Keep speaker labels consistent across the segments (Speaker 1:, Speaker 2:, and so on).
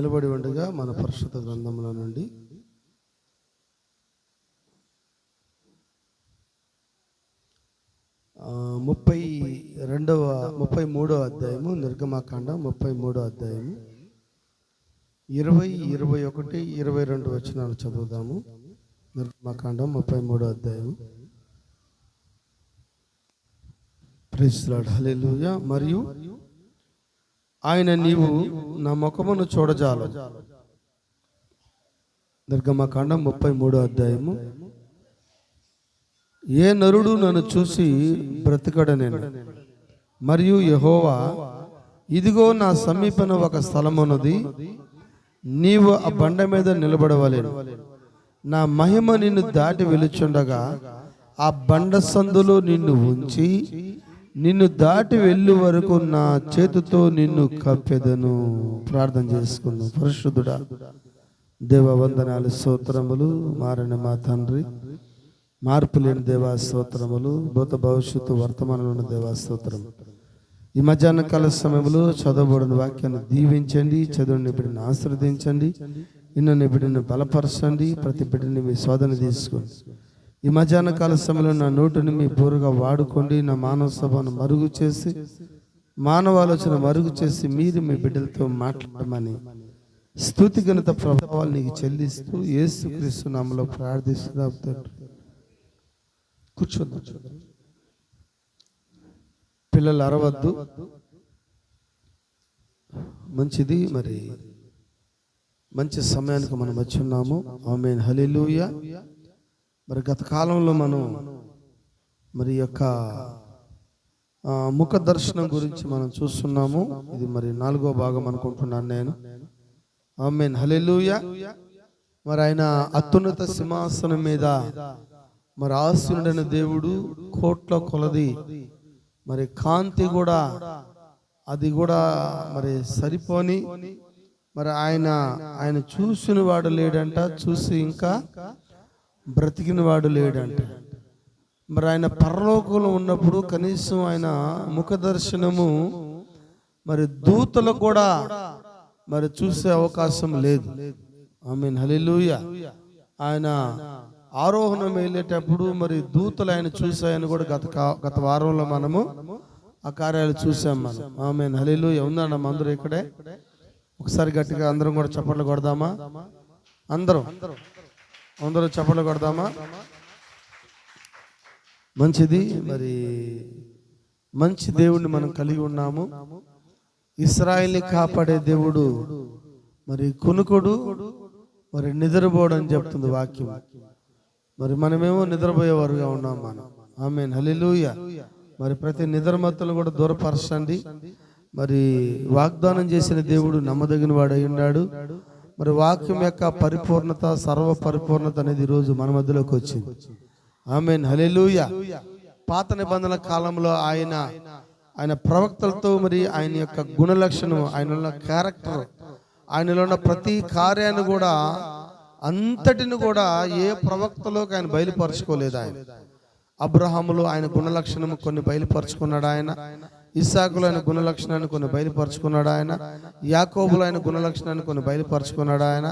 Speaker 1: నిలబడి ఉండగా మన పరిశుద్ధ గ్రంథంలో నుండి ముప్పై 33వ అధ్యాయము, నిర్గమాకాండం 33వ అధ్యాయము 20, 21, 22 వచనాలు చదువుదాము. నిర్గమాకాండం 33వ అధ్యాయము. ప్రైజ్ ది లార్డ్, హల్లెలూయా. మరియు ఆయన నీవు నా ముఖమును చూడజాలు. నిర్గమాకాండం 33వ అధ్యాయము. ఏ నరుడు నన్ను చూసి బ్రతకడనేను. మరియు యెహోవా, ఇదిగో నా సమీపన ఒక స్థలమున్నది, నీవు ఆ బండ మీద నిలబడవలెను. నా మహిమ నిన్ను దాటి వెలుచుండగా ఆ బండ సందులో నిన్ను ఉంచి నిన్ను దాటి వెళ్ళు వరకు నా చేతితో నిన్ను కప్పెదను. ప్రార్థన చేసుకుందాం. పరిశుద్ధుడా, దేవ వందనాలు, స్తోత్రములు. మారని మా తండ్రి, మార్పు లేని దేవా స్తోత్రములు. భూత భవిష్యత్తు వర్తమానంలో ఉన్న దేవా స్తోత్రం. ఈ మధ్యాహ్న కాల సమయంలో చదవబడిన వాక్యాన్ని దీవించండి. చదువుని బిడ్డను ఆశీర్వదించండి. ఇన్న బిడ్డను బలపరచండి. ప్రతి బిడ్డని మీ శోధన తీసుకోండి. ఈ మధ్యాహ్న కాల సమయంలో నా నోటిని మీ బోరుగా వాడుకోండి. నా మానవ సభను మరుగు చేసి, మానవ ఆలోచన మరుగు చేసి మీరు మీ బిడ్డలతో మాట్లాడమని స్తుతి ఘనత ప్రభావాలు నీకు చెల్లిస్తూ యేసుక్రీస్తు నామములో ప్రార్థిస్తున్నాం తండ్రి. కూర్చుందాం. పిల్లలు అరవద్దు, మంచిది. మరి మంచి సమయానికి మనం వచ్చి ఉన్నాము. ఆమేన్, హల్లెలూయా. మరి గత కాలంలో మనం మరి యొక్క ముఖ దర్శనం గురించి మనం చూస్తున్నాము. ఇది మరి 4వ భాగం అనుకుంటున్నాను నేను. ఆమేన్, హల్లెలూయా. మరి ఆయన అత్యున్నత సింహాసనం మీద మరి ఆసీనుడైన దేవుడు, కోట్ల కొలది మరి కాంతి కూడా, అది కూడా మరి సరిపోని మరి ఆయన చూసిన వాడు లేడంట, చూసి ఇంకా బ్రతికిన వాడు లేడంట. మరి ఆయన పరలోకంలో ఉన్నప్పుడు కనీసం ఆయన ముఖ దర్శనము మరి దూతలకు కూడా మరి చూసే అవకాశం లేదు. ఆమేన్, హల్లెలూయా. ఆయన ఆరోహణం వెళ్ళేటప్పుడు మరి దూతలు ఆయన చూసాయని కూడా గత వారంలో మనము ఆ కార్యాలు చూసాం మనం. ఆమేన్, హల్లెలూయా. ఉందన్న అందరూ ఇక్కడే? ఒకసారి గట్టిగా అందరం కూడా చప్పట్లు కొడదామా? అందరూ చప్పట్లు కొడదామా? మంచిది. మరి మంచి దేవుడిని మనం కలిగి ఉన్నాము. ఇశ్రాయేలుని కాపాడే దేవుడు మరి కునుకుడు, మరి నిద్రపోడు అని చెప్తుంది వాక్యం. మరి మనమేమో నిద్రపోయేవారుగా ఉన్నాం మనం. ఆమేన్, హల్లెలూయా. మరి ప్రతి నిద్రమత్తులు కూడా దూరపరచండి. మరి వాగ్దానం చేసిన దేవుడు నమ్మదగిన వాడు అయి ఉన్నాడు. మరి వాక్యం యొక్క పరిపూర్ణత, సర్వ పరిపూర్ణత అనేది ఈరోజు మన మధ్యలోకి వచ్చింది. ఆమేన్, హల్లెలూయా. పాత నిబంధనల కాలంలో ఆయన ప్రవక్తలతో మరి ఆయన యొక్క గుణలక్షణం, ఆయన ఉన్న క్యారెక్టర్, ఆయనలో ఉన్న ప్రతి కార్యాన్ని కూడా అంతటిని కూడా ఏ ప్రవక్తలోకి ఆయన బయలుపరచుకోలేదు. ఆయన అబ్రహాములో ఆయన గుణలక్షణము కొన్ని బయలుపరుచుకున్నాడు. ఆయన ఇస్సాకులో ఆయన గుణలక్షణాన్ని కొన్ని బయలుపరుచుకున్నాడు. ఆయన యాకోబులో ఆయన గుణలక్షణాన్ని కొన్ని బయలుపరుచుకున్నాడు. ఆయన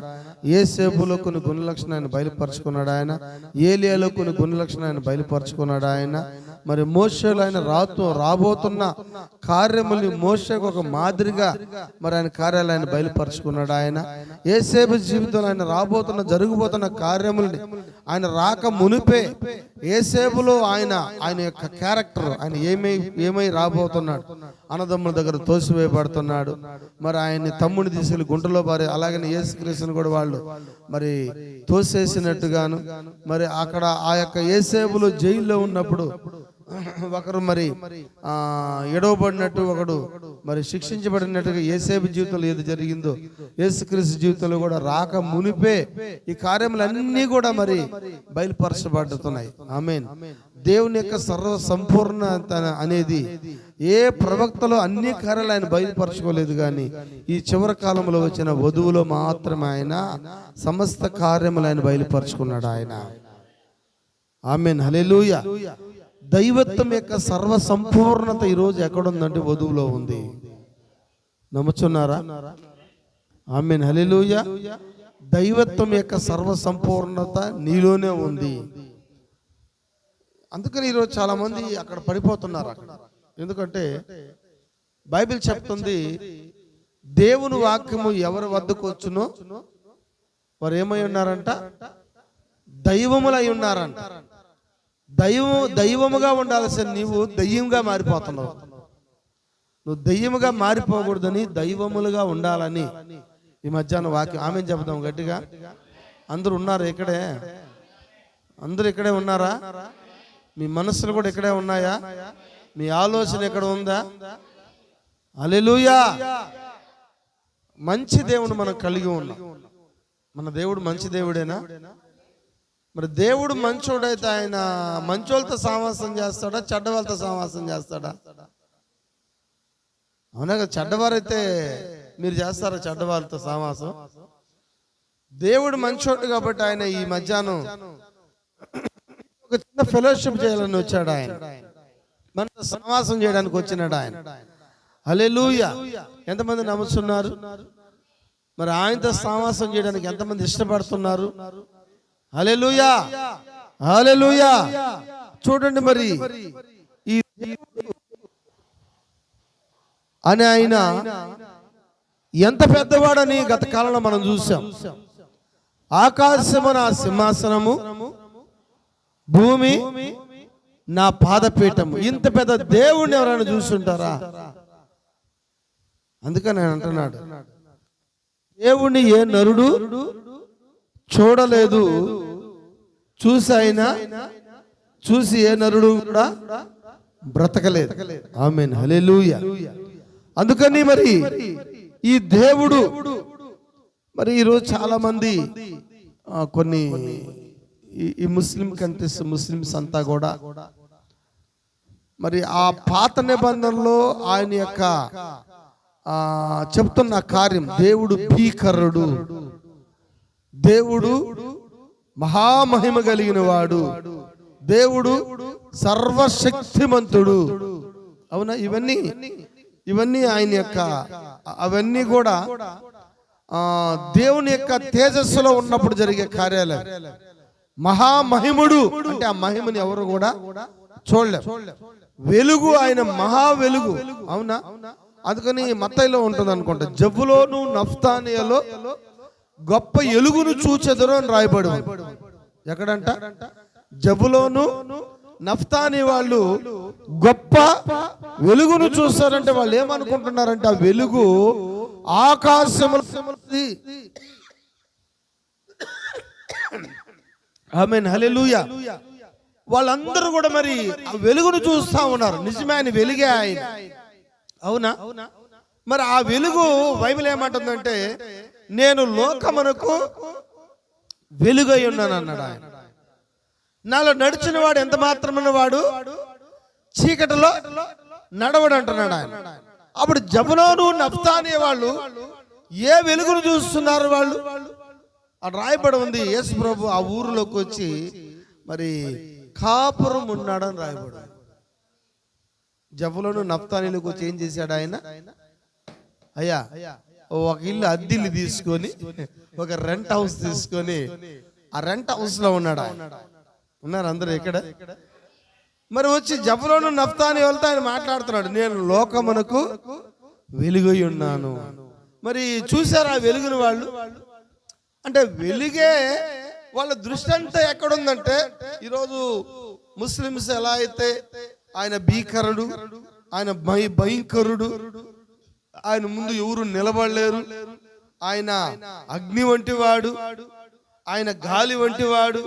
Speaker 1: యేసేపులో కొన్ని గుణలక్షణాన్ని బయలుపరుచుకున్నాడు. ఆయన ఏలియాలో కొన్ని గుణలక్షణాన్ని బయలుపరుచుకున్నాడు. ఆయన మరి మోషేలో ఆయన రాబోతున్న కార్యముల్ని మోషేకు ఒక మాదిరిగా మరి ఆయన కార్యాలు ఆయన బయలుపరుచుకున్నాడు. ఆయన యేసేపు జీవితంలో ఆయన జరగబోతున్న కార్యముల్ని ఆయన రాక మునిపే యేసేపులో ఆయన యొక్క క్యారెక్టర్, ఆయన ఏమై రాబోతున్నాడు. అన్నదమ్ముల దగ్గర తోసివేయబడుతున్నాడు. మరి ఆయన్ని తమ్ముడిని తీసుకెళ్లి గుంటలో పారి, అలాగనే యేసుక్రీస్తుని కూడా వాళ్ళు మరి తోసేసినట్టుగాను, మరి అక్కడ ఆ యొక్క యేసేపులో జైల్లో ఉన్నప్పుడు ఒకరు మరి ఎడవబడినట్టు, ఒకడు మరి శిక్షించబడినట్టుగా యేసేపు జీవితంలో ఏది జరిగిందో యేసుక్రీస్తు జీవితంలో కూడా రాక మునిపే ఈ కార్యములన్నీ కూడా మరి బయలుపరచబడుతున్నాయి. ఆమేన్. దేవుని యొక్క సర్వ సంపూర్ణత అనేది ఏ ప్రవక్తలో అన్ని కార్యాలు ఆయన బయలుపరచుకోలేదు. కానీ ఈ చివరి కాలంలో వచ్చిన వధువులో మాత్రమే ఆయన సమస్త కార్యములు ఆయన బయలుపరచుకున్నాడు. ఆయన ఆమేన్, హల్లెలూయా. దైవత్వం యొక్క సర్వ సంపూర్ణత ఈరోజు ఎక్కడుందంటే వధువులో ఉంది. నమ్ముచున్నారా? ఆమేన్, హల్లెలూయా. దైవత్వం యొక్క సర్వ సంపూర్ణత నీలోనే ఉంది. అందుకని ఈరోజు చాలా మంది అక్కడ పడిపోతున్నారు. అక్కడ ఎందుకంటే బైబిల్ చెప్తుంది, దేవుని వాక్యము ఎవరి వద్దకు వచ్చునో వారు ఏమై ఉన్నారంట? దైవములై ఉన్నారంట. దైవముగా ఉండాల్సిన నీవు దయ్యంగా మారిపోతున్నావు. నువ్వు దయ్యముగా మారిపోకూడదని దైవములుగా ఉండాలని ఈ మధ్యాహ్నం వాక్యం ఆమె చెప్తాం గట్టిగా. అందరూ ఉన్నారు ఇక్కడే? అందరూ ఇక్కడే ఉన్నారా? మీ మనస్సులు కూడా ఇక్కడే ఉన్నాయా? మీ ఆలోచన ఇక్కడ ఉందా? హల్లెలూయా. మంచి దేవుడు మనం కలిగి ఉన్నాం. మన దేవుడు మంచి దేవుడేనా? మరి దేవుడు మంచోడైతే ఆయన మంచోళ్ళతో సహవాసం చేస్తాడా, చెడ్డవాళ్ళతో సహవాసం చేస్తాడా? అవునా కదా? చెడ్డవారైతే మీరు చేస్తారా చెడ్డవాళ్ళతో సహవాసం? దేవుడు మంచోడు కాబట్టి ఆయన ఈ మధ్యాహ్నం ఒక చిన్న ఫెలోషిప్ చేయాలని వచ్చాడు. ఆయన మనతో సహవాసం చేయడానికి వచ్చినాడు ఆయన. హల్లెలూయా. ఎంతమంది నమ్ముతున్నారు? మరి ఆయనతో సహవాసం చేయడానికి ఎంతమంది ఇష్టపడుతున్నారు? హల్లెలూయా, హల్లెలూయా. చూడండి, మరి ఈ అని ఆయన ఎంత పెద్దవాడని గత కాలంలో మనం చూసాం. ఆకాశము నా సింహాసనము, భూమి నా పాదపీఠము. ఇంత పెద్ద దేవుణ్ణి ఎవరైనా చూస్తుంటారా? అందుకని ఆయన అంటున్నాడు, దేవుణ్ణి ఏ నరుడు చూడలేదు, చూసి ఏ నరుడు కూడా బ్రతకలేదు. ఆమేన్, హల్లెలూయా. అందుకని మరి ఈ దేవుడు మరి ఈరోజు చాలా మంది కొన్ని ఈ ముస్లిం కంట్రీస్, ముస్లిమ్స్ అంతా కూడా మరి ఆ పాత నిబంధనలో ఆయన యొక్క చెప్తున్న కార్యం, దేవుడు భీకరుడు, దేవుడు మహామహిమ కలిగిన వాడు, దేవుడు సర్వశక్తిమంతుడు. అవునా? ఇవన్నీ ఆయన యొక్క అవన్నీ కూడా దేవుని యొక్క తేజస్సులో ఉన్నప్పుడు జరిగే కార్యాలు. మహామహిముడు అంటే ఆ మహిమని ఎవరు కూడా చూడలేరు. వెలుగు, ఆయన మహా వెలుగు. అవునా? అందుకని మత్తయిలో ఉంటుంది అనుకుంటా, జబ్బులోను నఫ్తానియలో గొప్ప ఎలుగును చూచెదరు అని రాయబడి. ఎక్కడంట? జబ్బులోను నఫ్తాని వాళ్ళు గొప్ప వెలుగును చూస్తారంటే వాళ్ళు ఏమనుకుంటున్నారంటే ఆ వెలుగు ఆకాశముల. ఆమేన్, హల్లెలూయా. వాళ్ళందరూ కూడా మరి ఆ వెలుగును చూస్తా ఉన్నారు. నిజమే, ఆయన వెలుగే ఆయన. అవునా? మరి ఆ వెలుగు బైబిల్ ఏమంటుందంటే, నేను లోకమునకు వెలుగై ఉన్నాను అన్నాడు ఆయన. నాలో నడిచిన వాడు ఎంత మాత్రమైన వాడు చీకటిలో నడవడు అంటున్నాడు ఆయన. అప్పుడు జబులోను నఫ్తాని వాళ్ళు ఏ వెలుగును చూస్తున్నారు? వాళ్ళు అది రాయబడి ఉంది. యేసు ప్రభు ఆ ఊరిలోకి వచ్చి మరి కాపురం ఉన్నాడని రాయబడి. జబులోను నఫ్తానీలోకి వచ్చి ఏం చేశాడు ఆయన? అయ్యా, ఒక ఇల్లు అద్దెలు తీసుకొని, ఒక రెంట్ హౌస్ తీసుకొని ఆ రెంట్ హౌస్ లో ఉన్నాడు. ఉన్నారు అందరూ ఇక్కడ. మరి వచ్చి జబులోను నఫ్తాని వాళ్ళతో ఆయన మాట్లాడుతున్నాడు, నేను లోకమునకు వెలుగై ఉన్నాను. మరి చూసారా వెలుగుని వాళ్ళు? అంటే వెలుగే వాళ్ళ దృష్టి అంతా ఎక్కడుందంటే, ఈరోజు ముస్లిమ్స్ ఎలా అయితే ఆయన భీకరుడు, ఆయన భయంకరుడు, ఆయన ముందు ఎవరు నిలబడలేరు, ఆయన అగ్ని వంటి వాడు, ఆయన గాలి వంటి వాడు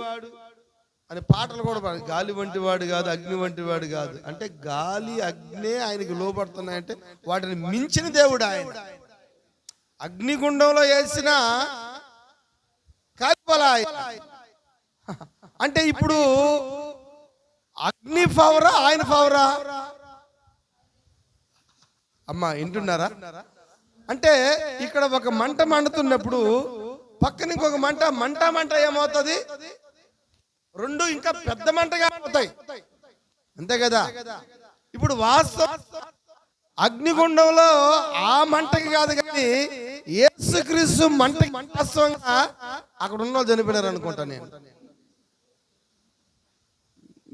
Speaker 1: అని పాటలు కూడా పాడు. గాలి వంటి వాడు కాదు, అగ్ని వంటి వాడు కాదు. అంటే గాలి అగ్ని ఆయనకి లోపడుతున్నాయంటే వాటిని మించిన దేవుడు ఆయన. అగ్నిగుండంలో వేసిన కాలిపోలా అంటే ఇప్పుడు అగ్ని ఫవరా ఆయన ఫవరా? అమ్మా వింటున్నారా? అంటే ఇక్కడ ఒక మంట మండుతున్నప్పుడు పక్కన ఇంకొక మంట ఏమవుతుంది? రెండు ఇంకా పెద్ద మంటగా అవుతాయి. అంతే కదా? ఇప్పుడు అగ్నిగుండంలో ఆ మంటకి కాదు కానీ యేసుక్రీస్తు మంటకి వాస్తవంగా అక్కడ ఉన్న వాళ్ళు చనిపోయారు అనుకుంటా.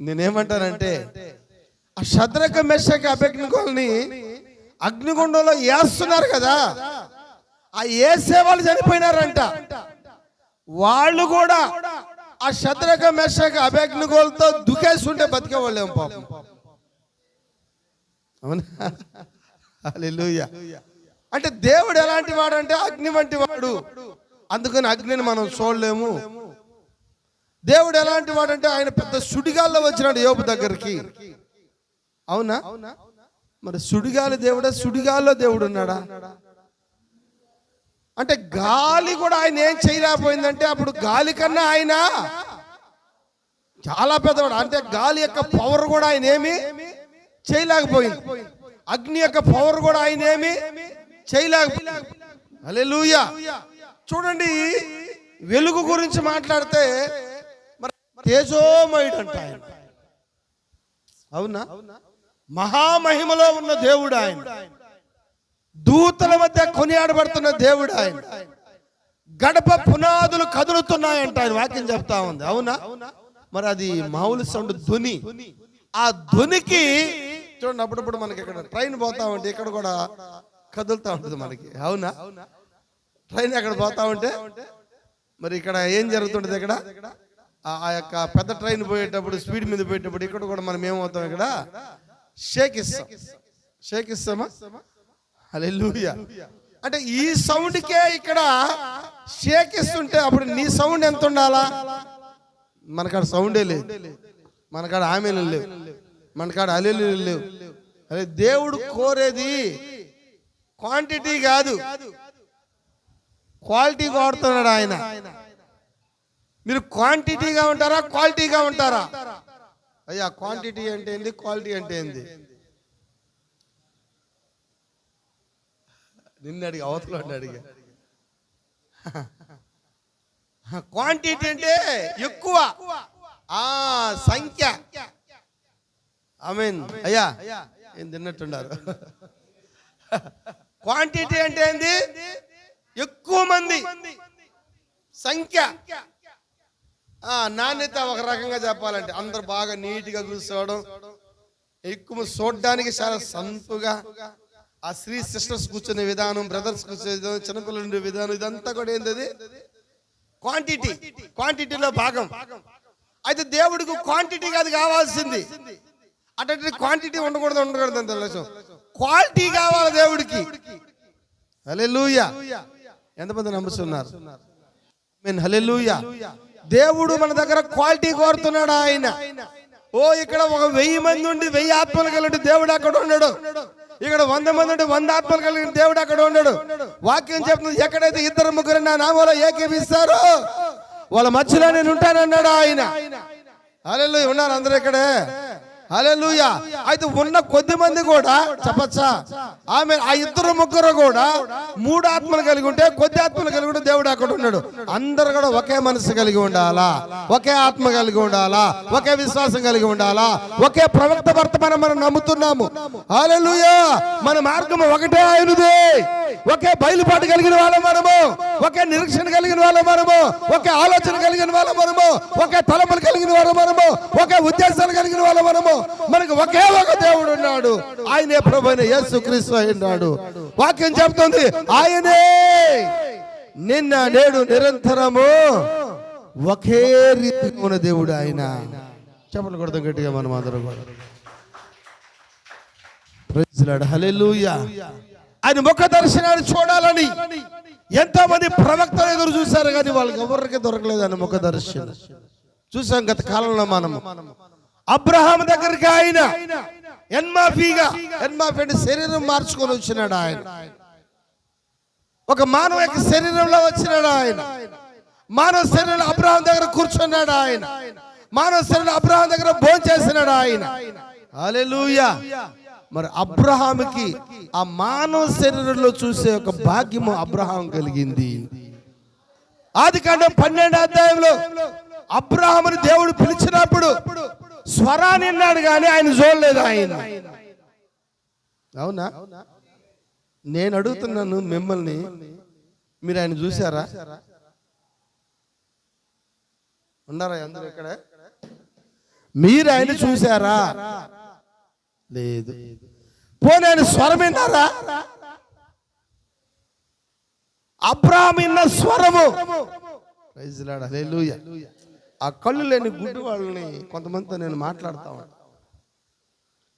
Speaker 1: నేనేమంటానంటే ఆ షద్రక మెషక అబేద్నెగోల్ని అగ్నిగుండంలో వేస్తున్నారు కదా, ఆ వేసే వాళ్ళు చనిపోయినారంట. వాళ్ళు కూడా ఆ షద్రక మెషక అబేద్నెగోల్తో దుకేస్తుంటే బతికే వాళ్ళేం పాపం. అవునా? హల్లెలూయా. అంటే దేవుడు ఎలాంటి వాడు అంటే అగ్ని వంటి వాడు, అందుకని అగ్నిని మనం చూడలేము. దేవుడు ఎలాంటి వాడు అంటే ఆయన పెద్ద సుడిగాల్లో వచ్చినాడు యోబు దగ్గరికి. అవునా? మరి సుడిగాలి దేవుడా? సుడిగాల్లో దేవుడు ఉన్నాడా? అంటే గాలి కూడా ఆయన ఏం చేయలేకపోయిందంటే అప్పుడు గాలి కన్నా ఆయన చాలా పెద్దవాడు. అంటే గాలి యొక్క పవర్ కూడా ఆయన ఏమి చేయలేకపోయింది, అగ్ని యొక్క పవర్ కూడా ఆయన ఏమి చేయలేకపోయింది. హల్లెలూయా. చూడండి, వెలుగు గురించి మాట్లాడితే మరి తేజోమయుడు అంట ఆయన. అవునా? మహామహిమలో ఉన్న దేవుడు ఆయన, దూతల మధ్య కొనియాడబడుతున్న దేవుడు ఆయన, గడప పునాదులు కదులుతున్నాయంట ఆయన వాక్యం చెప్తా ఉంది. అవునా? మరి అది మామూలు సౌండ్ ధ్వని. ఆ ధ్వనికి చూడండి, అప్పుడప్పుడు మనకి ఇక్కడ ట్రైన్ పోతా ఉంటే ఇక్కడ కూడా కదులుతా ఉంటుంది మనకి. అవునా? ట్రైన్ ఎక్కడ పోతా ఉంటే మరి ఇక్కడ ఏం జరుగుతుంటది? ఇక్కడ ఆ యొక్క పెద్ద ట్రైన్ పోయేటప్పుడు, స్పీడ్ మీద పోయేటప్పుడు ఇక్కడ కూడా మనం ఏమవుతాం? ఇక్కడ షేక్ ఇస్తామా? హల్లెలూయా. అంటే ఈ సౌండ్కే ఇక్కడ షేక్ ఇస్తుంటే అప్పుడు నీ సౌండ్ ఎంత ఉండాలా? మనకాడ సౌండే లేదు, మనకాడ ఆమెలు లేవు, మనకాడ హల్లెలూయా లేవు. అదే దేవుడు కోరేది క్వాంటిటీ కాదు, క్వాలిటీ కోరుతున్నాడు ఆయన. మీరు క్వాంటిటీగా ఉంటారా, క్వాలిటీగా ఉంటారా? అయ్యా, క్వాంటిటీ అంటే ఏంది, క్వాలిటీ అంటే ఏంది? నిన్ను అడిగి అవతల అడిగా. క్వాంటిటీ అంటే ఎక్కువ, సంఖ్య. ఆమేన్. అయ్యా ఏం తిన్నట్టున్నారు? క్వాంటిటీ అంటే ఏంది? ఎక్కువ మంది, సంఖ్య. నాణ్యత ఒక రకంగా చెప్పాలంటే అందరు బాగా నీట్గా కూర్చోవడం, ఎక్కువ చూడడానికి చాలా సంపుగా, ఆ స్త్రీ సిస్టర్స్ కూర్చునే విధానం, బ్రదర్స్ కూర్చునే విధానం, చిన్నపిల్లలు ఉండే విధానం, ఇదంతా కూడా ఏంటది? క్వాంటిటీ. క్వాంటిటీలో భాగం. అయితే దేవుడికి క్వాంటిటీ కాదు కావాల్సింది, అటువంటి క్వాంటిటీ ఉండకూడదు అని తెలుసు, క్వాలిటీ కావాలి దేవుడికి. హల్లెలూయా. ఎంతమంది నమ్ముతున్నారు? హల్లెలూయా. దేవుడు మన దగ్గర క్వాలిటీ కోరుతున్నాడు ఆయన. ఇక్కడ ఒక 1000 మంది ఉండి 1000 ఆత్మలు కలిగిన దేవుడు అక్కడ ఉన్నాడు. ఇక్కడ 100 మంది ఉండి 100 ఆత్మలు కలిగిన దేవుడు అక్కడ ఉన్నాడు. వాక్యం చెప్తుంది, ఎక్కడైతే 2-3 నా నామములో ఏకీభవిస్తారో వాళ్ళ మధ్యలో నేను ఉంటానన్నాడు ఆయన. హల్లెలూయా. ఉన్నారు అందరూ ఇక్కడే? హల్లెలూయా. అయితే ఉన్న కొద్ది మంది కూడా చెప్పచ్చా? ఆమె ఆ 2-3 కూడా 3 ఆత్మలు కలిగి ఉంటే, కొద్ది ఆత్మలు కలిగి ఉంటే దేవుడు అక్కడ ఉన్నాడు. అందరు కూడా ఒకే మనసు కలిగి ఉండాలా, ఒకే ఆత్మ కలిగి ఉండాలా, ఒకే విశ్వాసం కలిగి ఉండాలా, ఒకే ప్రవక్త వర్తమానం మనం నమ్ముతున్నాము. హల్లెలూయా. మన మార్గం ఒకటే ఆయనది. ఒకే బయలుపాటు కలిగిన వాళ్ళం మనము, ఒకే నిరీక్షణ కలిగిన వాళ్ళం మనము, ఒకే ఆలోచన కలిగిన వాళ్ళం మనము, ఒకే తలపులు కలిగిన వాళ్ళం మనము, ఒకే ఉద్దేశాలు కలిగిన వాళ్ళం మనము. మనకు ఒకే ఒక దేవుడు ఉన్నాడు, ఆయనే ప్రభువైన యేసుక్రీస్తు అయినాడు. వాక్యం చెప్తుంది, ఆయనే నిన్న నేడు నిరంతరము ఒకే రీతిగా ఉన్న దేవుడు ఆయన. చెప్పలు కొడతాం గట్టిగా మనం అందరం కూడా. Praise Lord. హల్లెలూయా. ఆయన ముఖ దర్శనాన్ని చూడాలని ఎంతో మంది ప్రవక్తలు ఎదురు చూశారు, కానీ వాళ్ళకి ఎవరికి దొరకలేదు ఆయన ముఖ దర్శనం. చూసాం గత కాలంలో మనము. అబ్రహాం దగ్గరికి ఆయన ఎన్మాఫీ అంటే శరీరం మార్చుకొని వచ్చినాడు ఆయన. ఒక మానవ యొక్క శరీరంలో వచ్చినాడు ఆయన. మానవ శరీరంలో అబ్రహాం దగ్గర కూర్చున్నాడు ఆయన. మానవ శరీరంలో అబ్రహాం దగ్గర భోజనం చేసినాడు ఆయన. హల్లెలూయా. మరి అబ్రహాముకి ఆ మానవ శరీరంలో చూసే ఒక భాగ్యము అబ్రహాం కలిగింది. ఆదికాండం 12వ అధ్యాయంలో అబ్రహాముని దేవుడు పిలిచినప్పుడు స్వరాన్ని విన్నాడు కానీ ఆయన చూడలేదు ఆయన. అవునా? నేను అడుగుతున్నాను మిమ్మల్ని, మీరు ఆయన చూసారా? ఉన్నారా అందరూ ఇక్కడ? మీరు ఆయన చూసారా? లేదు. పోనీ ఆయన స్వరం విన్నారా? అబ్రాహాము విన్న స్వరము. ప్రైజ్ లార్డ్, హల్లెలూయా. ఆ కళ్ళు లేని గుడ్డి వాళ్ళని కొంతమందితో నేను మాట్లాడుతా ఉంటాను.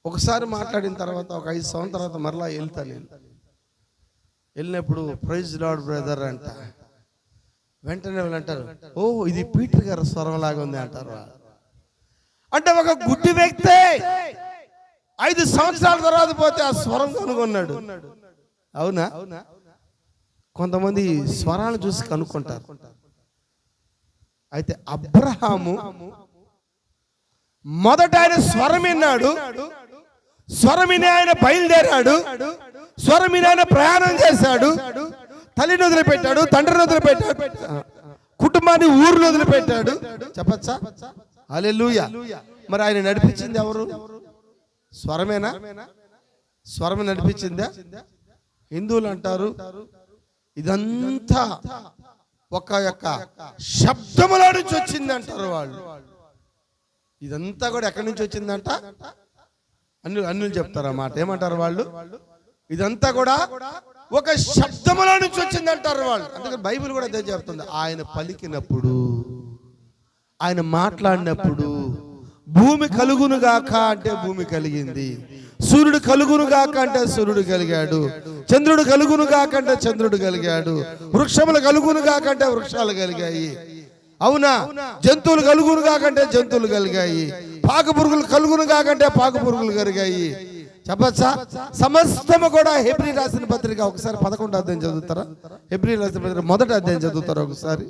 Speaker 1: ఒకసారి మాట్లాడిన తర్వాత ఒక 5 సంవత్సరాల తర్వాత మరలా వెళ్తా. నేను వెళ్ళినప్పుడు ప్రైజ్ లార్డ్ బ్రదర్ అంట. వెంటనే వాళ్ళు అంటారు, ఓ ఇది పీటర్ గారి స్వరం లాగా ఉంది అంటారు. అంటే ఒక గుడ్డి వ్యక్తి 5 సంవత్సరాల తర్వాత పోతే ఆ స్వరం కనుగొన్నాడు. అవునా? కొంతమంది స్వరాలు చూసి కనుక్కుంటారు. అయితే అబ్రహాము మొదట ఆయన స్వరం విన్నాడు. స్వరం విని ఆయన బయలుదేరాడు. స్వరం విని ఆయన ప్రయాణం చేశాడు. తల్లిని వదిలిపెట్టాడు, తండ్రిని వదిలిపెట్టాడు, కుటుంబాన్ని ఊరిని వదిలిపెట్టాడు. చెప్పచ్చా? హల్లెలూయా. మరి ఆయన నడిపించింది ఎవరు? స్వరమేనా? స్వరం నడిపించిందా? హిందువులు అంటారు ఇదంతా ఒక యొక్క శబ్దములో నుంచి వచ్చింది అంటారు వాళ్ళు. ఇదంతా కూడా ఎక్కడి నుంచి వచ్చిందంట? అన్యులు చెప్తారు ఆ మాట. ఏమంటారు వాళ్ళు? ఇదంతా కూడా ఒక శబ్దములో నుంచి వచ్చింది అంటారు వాళ్ళు. అందుకని బైబిల్ కూడా అదే చెప్తుంది. ఆయన పలికినప్పుడు, ఆయన మాట్లాడినప్పుడు భూమి కలుగునుగాక అంటే భూమి కలిగింది. సూర్యుడు కలుగునుగాక అంటే సూర్యుడు కలిగాడు. చంద్రుడు కలుగునుగాక అంటే చంద్రుడు కలిగాడు. వృక్షములు కలుగునుగాక అంటే వృక్షాలు కలిగాయి. అవునా? జంతువులు కలుగునుగాక అంటే జంతువులు కలిగాయి. పాకు పురుగులు కలుగునుగాక అంటే పాకు పురుగులు కలిగాయి. చెప్పచ్చా? సమస్తము కూడా హెబ్రీ రాసిన పత్రిక ఒకసారి 11వ అధ్యాయం చదువుతారా? హెబ్రీ రాసిన పత్రిక 1వ అధ్యాయం చదువుతారా ఒకసారి?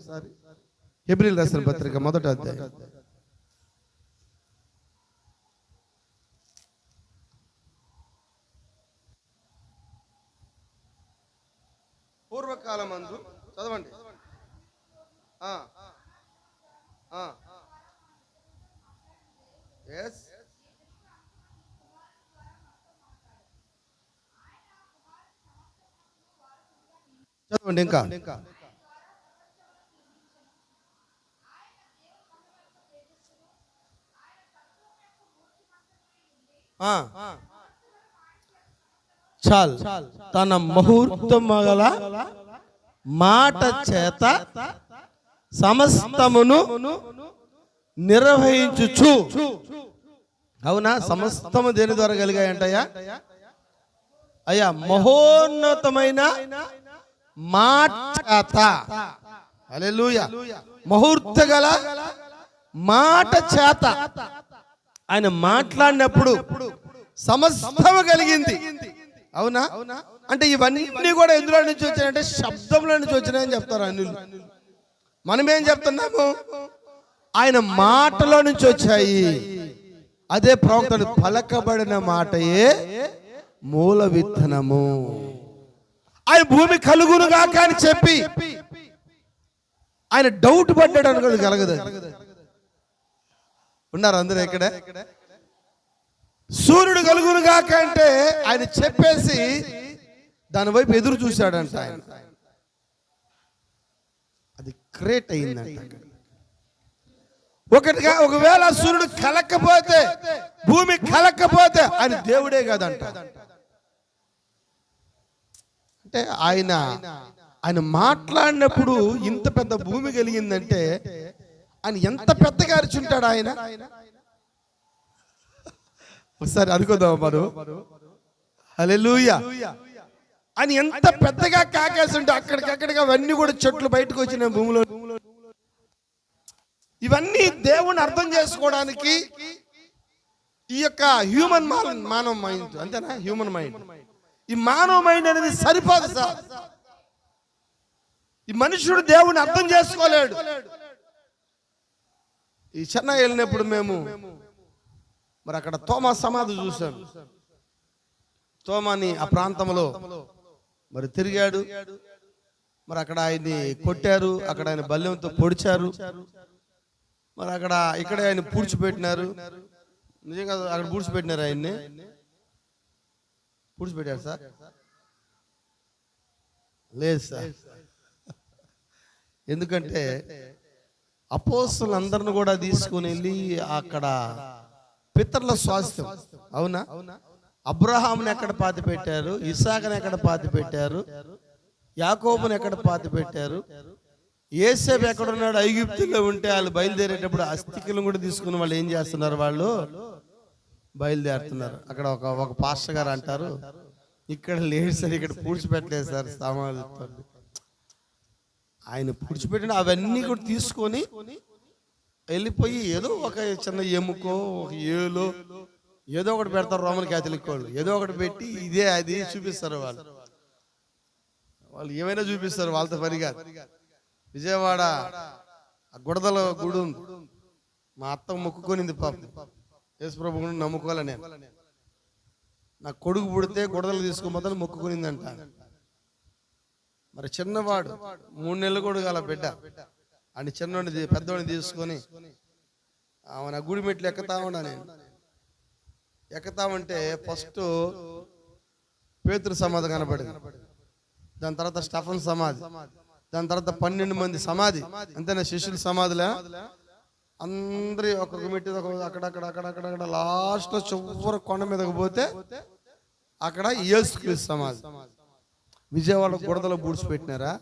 Speaker 1: హెబ్రీ రాసిన పత్రిక 1వ అధ్యాయం. పూర్వకాలమందు చదవండి. చదవండి ఇంకా. చాలు. తన ముహూర్తముగల మాట చేత సమస్తమును నిర్వహించుచు. అవునా? సమస్తము దేని ద్వారా కలిగాయంటయ్యా? అయ్యా మహోన్నతమైన మాట చేత. హల్లెలూయా. ముహూర్త గల మాట చేత ఆయన మాట్లాడినప్పుడు సమస్తము కలిగింది. అవునా? అంటే ఇవన్నీ కూడా ఎందులో నుంచి వచ్చాయంటే శబ్దంలో నుంచి వచ్చినాయని చెప్తారు అన్యులు. మనమేం చెప్తున్నాము? ఆయన మాటలో నుంచి వచ్చాయి. అదే ప్రవక్తలు పలకబడిన మాటయే మూల విత్తనము. ఆయన భూమి కలుగునుగాక అని చెప్పి ఆయన డౌట్ పడ్డాడు అనుకోదు, కలగదు. ఉన్నారు అందరూ ఇక్కడ? సూర్యుడు కలుగునుగాక అంటే ఆయన చెప్పేసి దాని వైపు ఎదురు చూశాడంట. ఆయన అది క్రియేట్ అయిందంట. ఒకవేళ సూర్యుడు కలక్కపోతే, భూమి కలక్కపోతే ఆయన దేవుడే కాదంట. అంటే ఆయన మాట్లాడినప్పుడు ఇంత పెద్ద భూమి కలిగిందంటే ఆయన ఎంత పెద్దగా అరిచుంటాడు ఆయన. ఒకసారి అనుకుందాం మనం. హల్లెలూయా. అని ఎంత పెద్దగా కాకేస్తుంటే అక్కడికక్కడిగా అవన్నీ కూడా చెట్లు బయటకు వచ్చినాయి భూమిలో. ఇవన్నీ దేవుని అర్థం చేసుకోవడానికి ఈ యొక్క మానవ మైండ్, అంతేనా? Human mind. ఈ మానవ మైండ్ అనేది సరిపోదు సార్. ఈ మనుషుడు దేవుని అర్థం చేసుకోలేడు. ఈ చెన్నై వెళ్ళినప్పుడు మేము మరి అక్కడ తోమా సమాధి చూశాం. తోమాని ఆ ప్రాంతంలో మరి తిరిగాడు. మరి అక్కడ ఆయన్ని కొట్టారు, అక్కడ ఆయన బల్లెంతో పొడిచారు. మరి ఇక్కడే ఆయన పూడ్చిపెట్టినారు. నిజంగా అక్కడ పూడ్చిపెట్టినారు ఆయన్ని. పూడ్చిపెట్టారు సార్? లేదు సార్. ఎందుకంటే అపోస్తలులందరిని కూడా తీసుకుని వెళ్ళి అక్కడ పితరుల స్వాస్థ్యం, అవునా, అబ్రహాముని ఎక్కడ పాతి పెట్టారు, ఇస్సాకుని ఎక్కడ పాతి పెట్టారు, యాకోబుని ఎక్కడ పాతి పెట్టారు, యేసేపు ఎక్కడ ఉన్నాడు, ఐగుప్తులో ఉంటే వాళ్ళు బయలుదేరేటప్పుడు అస్థికలను కూడా తీసుకుని వాళ్ళు ఏం చేస్తున్నారు, వాళ్ళు బయలుదేరుతున్నారు. అక్కడ ఒక పాస్టర్ గారు అంటారు, ఇక్కడ లేదు సార్, ఇక్కడ పూడ్చిపెట్టలేదు సార్ సామాన్లు. ఆయన పూడ్చిపెట్టిన అవన్నీ కూడా తీసుకొని వెళ్ళిపోయి ఏదో ఒక చిన్న ఎముకో ఒక ఏలో ఏదో ఒకటి పెడతారు. రోమన్ క్యాథలిక్ వాళ్ళు ఏదో ఒకటి పెట్టి ఇదే అది చూపిస్తారు. వాళ్ళు ఏమైనా చూపిస్తారు, వాళ్ళతో పని కాదు. విజయవాడ గుడదల గుడి ఉంది, మా అత్త మొక్కుకొనింది పాపం, యేసుప్రభు గుడిని నమ్ముకోవాలి. నేను నా కొడుకు పుడితే గుడదలు తీసుకోపోతాను మొక్కుకొనిందంట. మరి చిన్నవాడు 3 నెలలు కూడా గల బిడ్డ అని చిన్నోడిని పెద్దోడిని తీసుకొని ఆమె గుడి మెట్లు ఎక్కుతా ఉన్నా. నేను ఎక్కుతామంటే ఫస్ట్ పేతురు సమాధి కనబడింది, దాని తర్వాత స్టెఫన్ సమాధి, దాని తర్వాత 12 మంది సమాధి, అంతేనా, శిష్యుల సమాధిలో అందరి ఒక్కొక్క మెట్టి అక్కడక్కడ లాస్ట్ లో చివరి కొండ మీదకి పోతే అక్కడ యేసుక్రీస్తు సమాధి. విజయవాడ గుడదలో బూడ్చిపెట్టినారా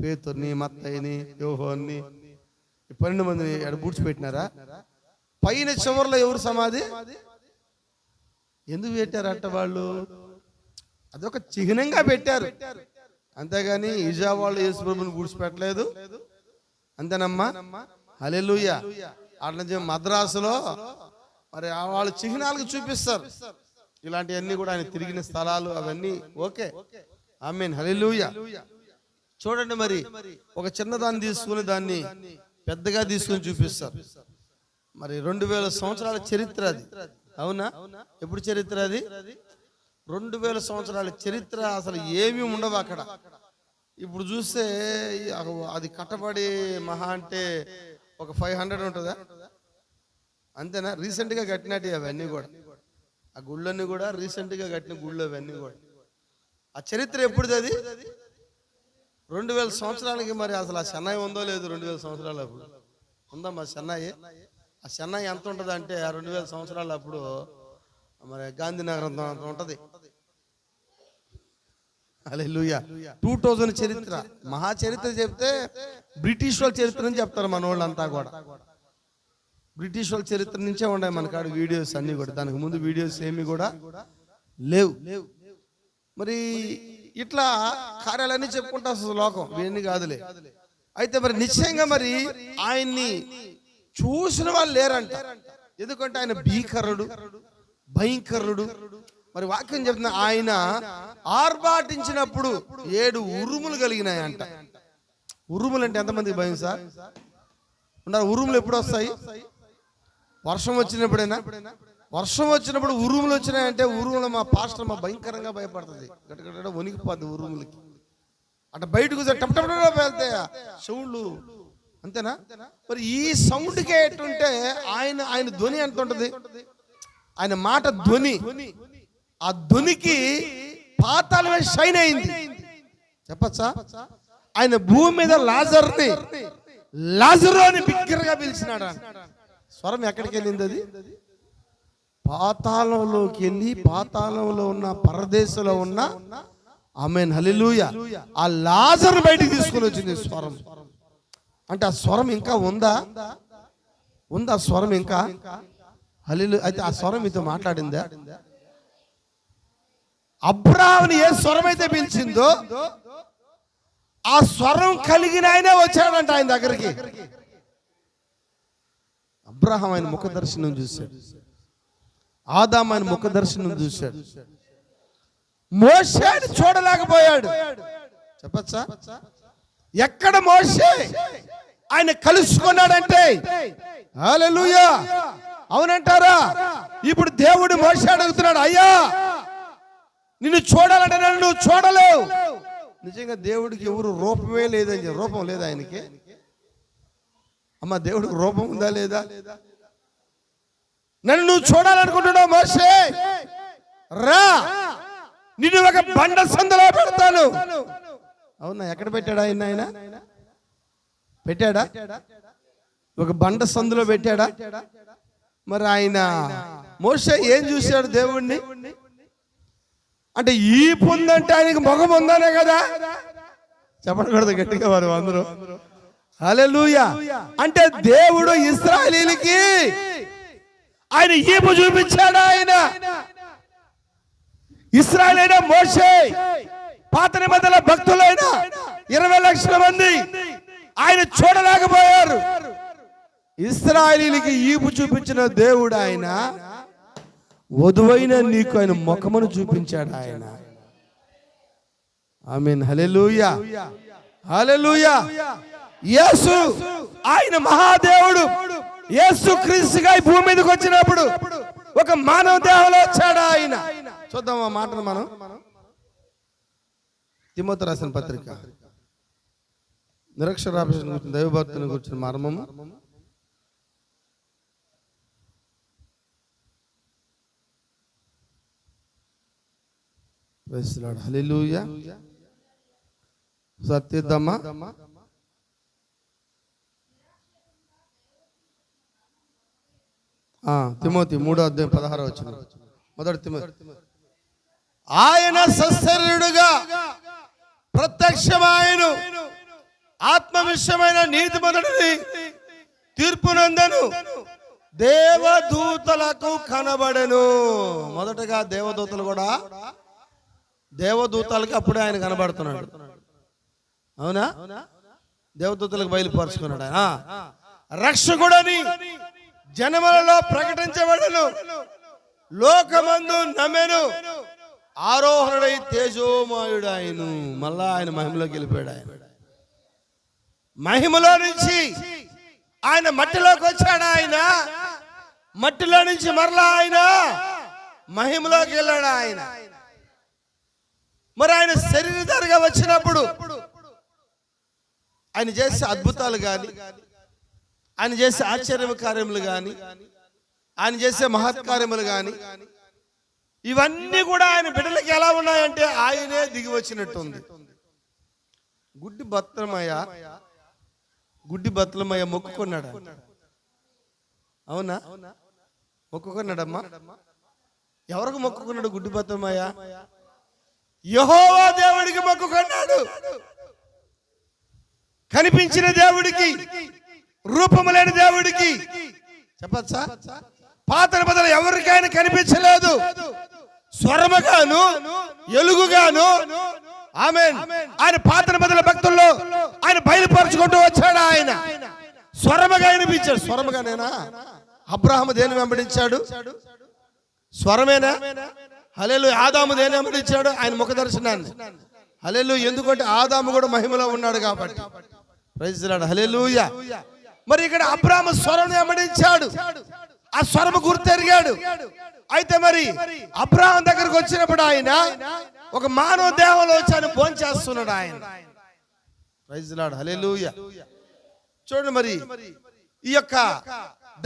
Speaker 1: పేతుర్ని, మత్తయిని, యోహోన్ని, 12 మందిని బూడ్చిపెట్టినారా? పైన చివరిలో ఎవరు సమాధి ఎందుకు పెట్టారంట వాళ్ళు? అదొక చిహ్నంగా పెట్టారు, అంతేగాని విజయవాడలో యేసుప్రభుని బూడ్చిపెట్టలేదు. అంతేనమ్మా, హల్లెలూయా. అట్లా మద్రాసులో మరి వాళ్ళు చిహ్నాలకు చూపిస్తారు. ఇలాంటివన్నీ కూడా ఆయన తిరిగిన స్థలాలు అవన్నీ ఓకే, ఆమేన్, హల్లెలూయా. చూడండి, మరి ఒక చిన్నదాన్ని తీసుకుని దాన్ని పెద్దగా తీసుకుని చూపిస్తారు. మరి 2000 సంవత్సరాల చరిత్ర అది, అవునా? ఎప్పుడు చరిత్ర అది? 2000 సంవత్సరాల చరిత్ర. అసలు ఏమీ ఉండవు అక్కడ. ఇప్పుడు చూస్తే అది కట్టబడి మహా అంటే ఒక 500 ఉంటుందా, అంతేనా? రీసెంట్ గా కట్టినట్టు అవన్నీ కూడా, ఆ గుళ్ళన్నీ కూడా రీసెంట్ గా కట్టిన గుళ్ళు అవన్నీ కూడా. ఆ చరిత్ర ఎప్పుడుది? అది 2000 సంవత్సరాలకి. మరి అసలు ఆ చెన్నై ఉందో లేదు 2000 సంవత్సరాలు అప్పుడు ఉందమ్మా చెన్నై? ఆ చెన్నై ఎంత ఉంటుంది అంటే ఆ 2000 సంవత్సరాలు అప్పుడు మరి గాంధీనగరం అంత ఉంటది. హల్లెలూయా. 2000 చరిత్ర, మహా చరిత్ర చెప్తే బ్రిటిష్ వాళ్ళ చరిత్ర అని చెప్తారు మన వాళ్ళంతా కూడా. బ్రిటిష్ వాళ్ళ చరిత్ర నుంచే ఉన్నాయి మనకాడ వీడియోస్ అన్ని కూడా. దానికి ముందు వీడియోస్ ఏమి కూడా లేవు. మరి ఇట్లా కార్యాలన్నీ చెప్పుకుంటా లోకం, ఇవన్నీ కాదులే. అయితే మరి నిశ్చయంగా మరి ఆయన్ని చూసిన వాళ్ళు లేరంట. ఎందుకంటే ఆయన భీకరుడు, భయంకరుడు. మరి వాక్యం చెప్తున్నా, ఆయన ఆర్భాటించినప్పుడు 7 ఉరుములు కలిగినాయంట. ఉరుములు అంటే ఎంతమందికి భయం సార్? ఉరుములు ఎప్పుడు వస్తాయి? వర్షం వచ్చినప్పుడేనా? వర్షం వచ్చినప్పుడు ఉరుములు వచ్చినాయంటే ఉరుములు మా పాస్టర్ మా భయంకరంగా భయపడుతుంది, గట్ట వణికిపోద్ది ఉరుములకి. అట్లా బయటకు వెళ్తే సౌండ్లు, అంతేనా? మరి ఈ సౌండ్కి ఎట్టుంటే ఆయన ధ్వని ఎంత ఉంటది, ఆయన మాట ధ్వని, ఆ ధ్వనికి పాతాళమే షైన్ అయింది. చెప్పచ్చా? ఆయన భూమి మీద లాజరు అని బిగ్గరగా పిలిచినాడు. స్వరం ఎక్కడికి వెళ్ళింది? అది పాతాళంలోకి వెళ్ళి పాతాళంలో ఉన్న పరదేశంలో ఉన్న, ఆమేన్, హల్లెలూయా, ఆ లాజరు బయటికి తీసుకుని వచ్చింది స్వరం. అంటే ఆ స్వరం ఇంకా ఉందా? ఆ స్వరం ఇంకా, హల్లెలూయా. అయితే ఆ స్వరం మీతో మాట్లాడిందా? అబ్రాహాముని ఏ స్వరం అయితే పిలిచిందో ఆ స్వరం కలిగిన ఆయనే వచ్చాడంట ఆయన దగ్గరికి. అబ్రాహాం ఆయన ముఖ దర్శనం చూశాడు, ఆదాము ఆయన ముఖ దర్శనం చూశాడు, మోషేని చూడలేకపోయాడు. చెప్పచ్చా? ఎక్కడ మోషే ఆయన కలుసుకున్నాడంటే, హల్లెలూయా, అవునంటారా? ఇప్పుడు దేవుడు మోషే అడుగుతున్నాడు, అయ్యా నిన్ను చూడాలంటే నన్ను నువ్వు చూడలేవు. నిజంగా దేవుడికి ఎవరు రూపమే లేదని చెప్పి, రూపం లేదా ఆయనకి? అమ్మ, దేవుడికి రూపం ఉందా లేదా? నన్ను నువ్వు చూడాలనుకుంటున్నావు మోషే, రా నిన్ను ఒక బండ సందులో పెడతాను. అవునా? ఎక్కడ పెట్టాడా ఆయన పెట్టాడా? ఒక బండ సందులో పెట్టాడా? మరి ఆయన మోషే ఏం చూశాడు దేవుణ్ణి అంటే, ఈ పొందంటే ఆయనకి మొగం ఉందనే కదా. చెప్పకూడదు గట్టిగా వారు అందరూ హల్లెలూయా. అంటే దేవుడు ఇశ్రాయేలీయులకి ఆయన ఈపు చూపించాడు. ఆయన ఇశ్రాయేలైన మోషే, పాత నిబంధన భక్తులైన 20 లక్షల మంది ఆయన చూడలేకపోయారు. ఇశ్రాయేలీయులకి ఈపు చూపించిన దేవుడు ఆయన వధువైన నీకు ఆయన ముఖమును చూపించాడు ఆయన. ఆమేన్. హల్లెలూయా, హల్లెలూయా. యేసు ఆయన మహాదేవుడు. యేసు క్రీస్తుగా ఈ భూమి మీదకి వచ్చినప్పుడు ఒక మానవ దేహంలో వచ్చాడు ఆయన. చూద్దాం ఆ మాటను మనం. తిమోతి రాసిన పత్రిక, నిరక్షరాభ్యాసం గురించి, దైవభక్తుని గురించిన మర్మము. హల్లెలూయా. సత్యదమ్మ తిమోతి 3:16 మొదటి తిమోతి. ఆయన సశరీరుడుగా ప్రత్యక్షమైన ఆత్మ విషయమైన నీతిమంతుడిని తీర్పునందను దేవదూతలకు కనబడెను. మొదటగా దేవదూతలు కూడా, దేవదూతలకి అప్పుడే ఆయన కనబడుతున్నాడు. అవునా? దేవదూతలకు బయలుపరుచుకున్నాడు ఆయన. రక్షకుడని జనములలో ప్రకటించబడను, లోకమందు నమ్మెను, ఆరోహణుడై తేజోమయుడు ఆయన. మళ్ళా ఆయన మహిమలోకి వెళ్ళిపోయాడు. ఆయన మహిమలో నుంచి ఆయన మట్టిలోకి వచ్చాడు. ఆయన మట్టిలో నుంచి మరలా ఆయన మహిమలోకి వెళ్ళాడు. ఆయన మరి ఆయన శరీరధారిగా వచ్చినప్పుడు ఆయన చేసే అద్భుతాలు కానీ, ఆయన చేసే ఆశ్చర్య కార్యములు కానీ, ఆయన చేసే మహత్కార్యములు కానీ, ఇవన్నీ కూడా ఆయన బిడ్డలకి ఎలా ఉన్నాయంటే ఆయనే దిగి వచ్చినట్టుంది. గుడ్డి బత్లమయ్య మొక్కుకున్నాడు. అవునా? మొక్కుకున్నాడమ్మా. ఎవరికి మొక్కుకున్నాడు గుడ్డి బత్లమయ్య? యెహోవా దేవుడికి మొక్కుకున్నాడు. కనిపించిన దేవుడికి, రూపము లేని దేవుడికి. చెప్పచ్చా? పాత నిబంధనలు ఎవరికైనా కనిపించలేదు. స్వరముగాను, ఎలుగుగాను. ఆమేన్. ఆయన పాత నిబంధనల భక్తుల్లో ఆయన బయలుపరుచుకుంటూ వచ్చాడు. ఆయన స్వరముగా వినిపించాడు. స్వరముగానేనా? అబ్రహాము దేని వెంబడించాడు? స్వరమేనా? హల్లెలూయా. ఆదాము దేని వెంబడించాడు? ఆయన ముఖ దర్శనాన్ని. హల్లెలూయా. ఎందుకంటే ఆదాము కూడా మహిమలో ఉన్నాడు కాబట్టి. Praise the Lord. హల్లెలూయా. మరి ఇక్కడ అబ్రహాము స్వరం వెంబడించాడు. ఆ స్వరము గుర్తెరిగాడు. అయితే మరి అబ్రహాం దగ్గరకు వచ్చినప్పుడు ఆయన ఒక మానవ దేహంలో వచ్చి ఆయన భోంచేస్తున్నాడు. ఆయన ప్రైజ్ ది లార్డ్. హల్లెలూయా. చూడండి, మరి ఈ యొక్క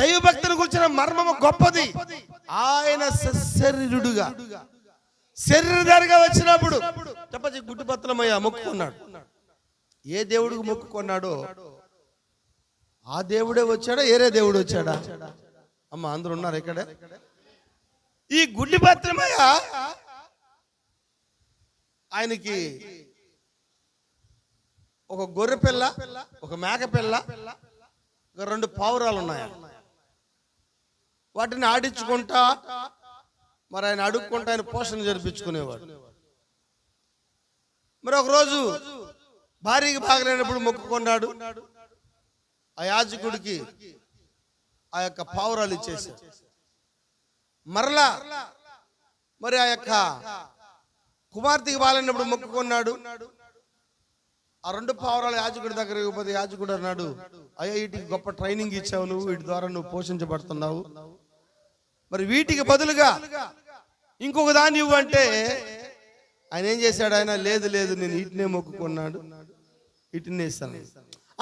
Speaker 1: దైవభక్తుని గురించిన మర్మము గొప్పది. ఆయన శరీరుడుగా, శరీరధారిగా వచ్చినప్పుడు చెప్పచ్చు గుడ్డి బత్లమయ్య మొక్కుకున్నాడు. ఏ దేవుడికి మొక్కుకున్నాడో ఆ దేవుడే వచ్చాడా? ఏరే దేవుడు వచ్చాడా? అమ్మ అందరూ ఉన్నారు ఇక్కడ. ఈ గుడ్డి బత్లమయ్య ఆయనకి ఒక గొర్రె పిల్ల, ఒక మేక పిల్ల, ఒక 2 పావురాలు ఉన్నాయి. వాటిని ఆడించుకుంటా మరి ఆయన అడుక్కుంటా ఆయన పోషణ జరిపించుకునేవాడు. మరి ఒకరోజు భార్యకి బాగలేనప్పుడు మొక్కుకున్నాడు. ఆ యాజకుడికి ఆ యొక్క పావురాలు ఇచ్చేసాడు. మరలా మరి ఆ యొక్క కుమార్తెకి బాగలేనప్పుడు మొక్కుకున్నాడు. ఆ 2 పావురాలు యాజకుడి దగ్గర పోతే యాజకుడు అన్నాడు, అయ్యా వీటికి గొప్ప ట్రైనింగ్ ఇచ్చావు, నువ్వు వీటి ద్వారా నువ్వు పోషించబడుతున్నావు, మరి వీటికి బదులుగా ఇంకొక దాన్ని ఇవ్వంటే ఆయన ఏం చేశాడు? ఆయన లేదు లేదు నేను వీటినే మొక్కుకున్నాడు, వీటినే ఇస్తాను.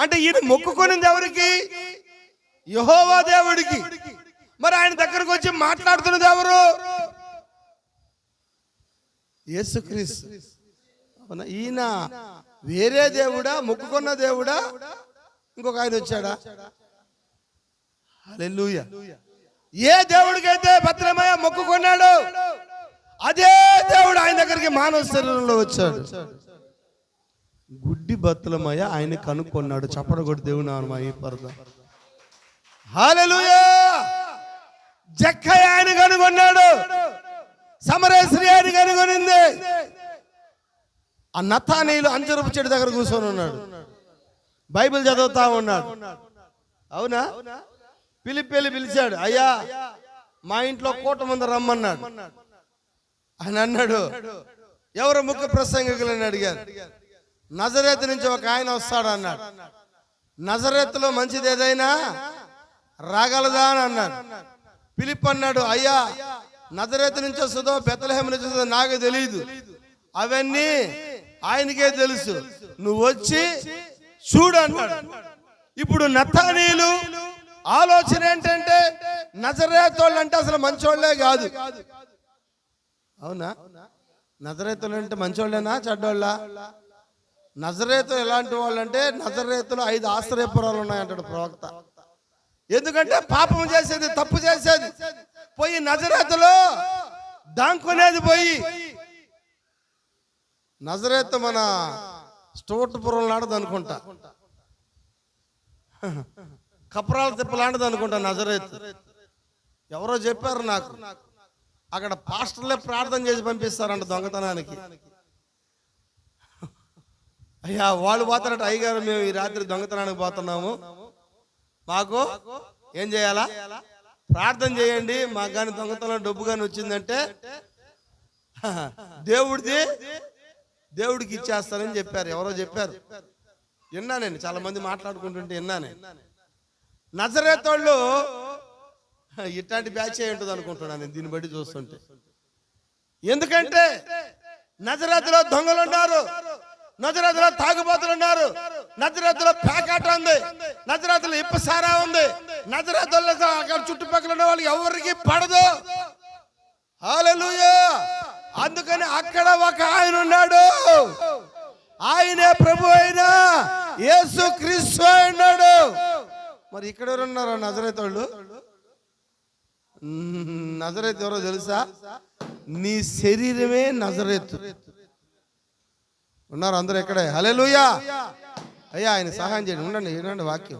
Speaker 1: అంటే ఈయన మొక్కుకునేది ఎవరికి? యెహోవా దేవుడికి. మరి ఆయన దగ్గరకు వచ్చి మాట్లాడుతున్నది ఎవరు? యేసుక్రీస్తు. అవునా? ఈయన వేరే దేవుడా, మొక్కుకున్న దేవుడా? ఇంకొక ఆయన వచ్చాడా? హల్లెలూయా. ఏ దేవుడికైతే బత్లెహేమయ్య మొక్కుకున్నాడు అదే దేవుడు ఆయన దగ్గరికి మానవ శరీరంలో వచ్చాడు. గుడ్డి బత్లెహేమయ్య ఆయన కనుక్కున్నాడు. చప్పట కొట్టి దేవుని నామమున పరద. హల్లెలూయా. జక్కయ్య ఆయన కనుగొన్నాడు. సమరయ స్త్రీ ఆయన కనుగొనింది. ఆ నతానీయులు అంజూరపు చెట్టు దగ్గర కూర్చొని ఉన్నాడు, బైబిల్ చదువుతా ఉన్నాడు. అవునా? పిలిచాడు, అయ్యా మా ఇంట్లో కూట ముందు రమ్మన్నాడు. ఆయన అన్నాడు, ఎవరు ముఖ్య ప్రసంగికులని అడిగారు. నజరేతు నుంచి ఒక ఆయన వస్తాడు అన్నాడు. నజరేతులో మంచిది ఏదైనా రాగలదా అని అన్నాడు. ఫిలిప్ అన్నాడు, అయ్యా నజరేతు నుంచి వస్తుందో బెత్లెహేము నుంచి వస్తుందో నాకు తెలియదు, అవన్నీ ఆయనకే తెలుసు, నువ్వు వచ్చి చూడు అన్నాడు. ఇప్పుడు నతానీయులు ఆలోచన ఏంటంటే నజరేతోళ్ళు అంటే అసలు మంచోళ్లే కాదు. అవునా? నజరేతులు అంటే మంచోళ్ళేనా చెడ్డోళ్ళ? నజరేతు ఎలాంటి వాళ్ళు అంటే నజరేతులో 5 ఆశ్రయపురాలు ఉన్నాయంటాడు ప్రవక్త. ఎందుకంటే పాపం చేసేది, తప్పు చేసేది పోయి నజరేతులో దాంకునేది పోయి. నజరేతు మన స్టోర్పురం లాంటిది అనుకుంటా, కపరాల తిప్ప లాంటిది అనుకుంటా నజరేతు. ఎవరో చెప్పారు నాకు, అక్కడ పాస్టర్లే ప్రార్థన చేసి పంపిస్తారంట దొంగతనానికి. అయ్యా వాళ్ళు పోతారట, అయ్యగారు మేము ఈ రాత్రి దొంగతనానికి పోతున్నాము, మాకు ఏం చేయాలా, ప్రార్థన చేయండి, మాకు కానీ దొంగతనం డబ్బు కానీ వచ్చిందంటే దేవుడికి ఇచ్చేస్తారని చెప్పారు. ఎవరో చెప్పారు, విన్నా నేను, చాలా మంది మాట్లాడుకుంటుంటే విన్నానే. నజరేతోళ్ళు ఇట్లాంటి బ్యాచ్ అయి ఉంటుంది అనుకుంటున్నాను నేను దీన్ని బట్టి చూస్తుంటే. ఎందుకంటే నజరేతులో దొంగలు ఉన్నారు, నజరేతులో తాగుబోతులు ఉన్నారు, నజరేతులో పేకాట ఉంది, నజరేతులో ఇప్పసారా ఉంది, నజరేతుల్లో అక్కడ చుట్టుపక్కల ఉన్న వాళ్ళకి ఎవరికి పడదు. హల్లెలూయా. అందుకని అక్కడ ఒక ఆయన ఉన్నాడు, ఆయనే ప్రభు అయిన యేసుక్రీస్తు అన్నాడు. మరి ఇక్కడ ఎవరు ఉన్నారు నజరేతోళ్ళు? నజరేతు ఎవరో తెలుసా? నీ శరీరమే నజరేతు. ఉన్నారు అందరూ ఇక్కడే? హల్లెలూయా. అయ్యా ఆయన సహాయం చేయండి, ఉండండి వినండి వాక్యం.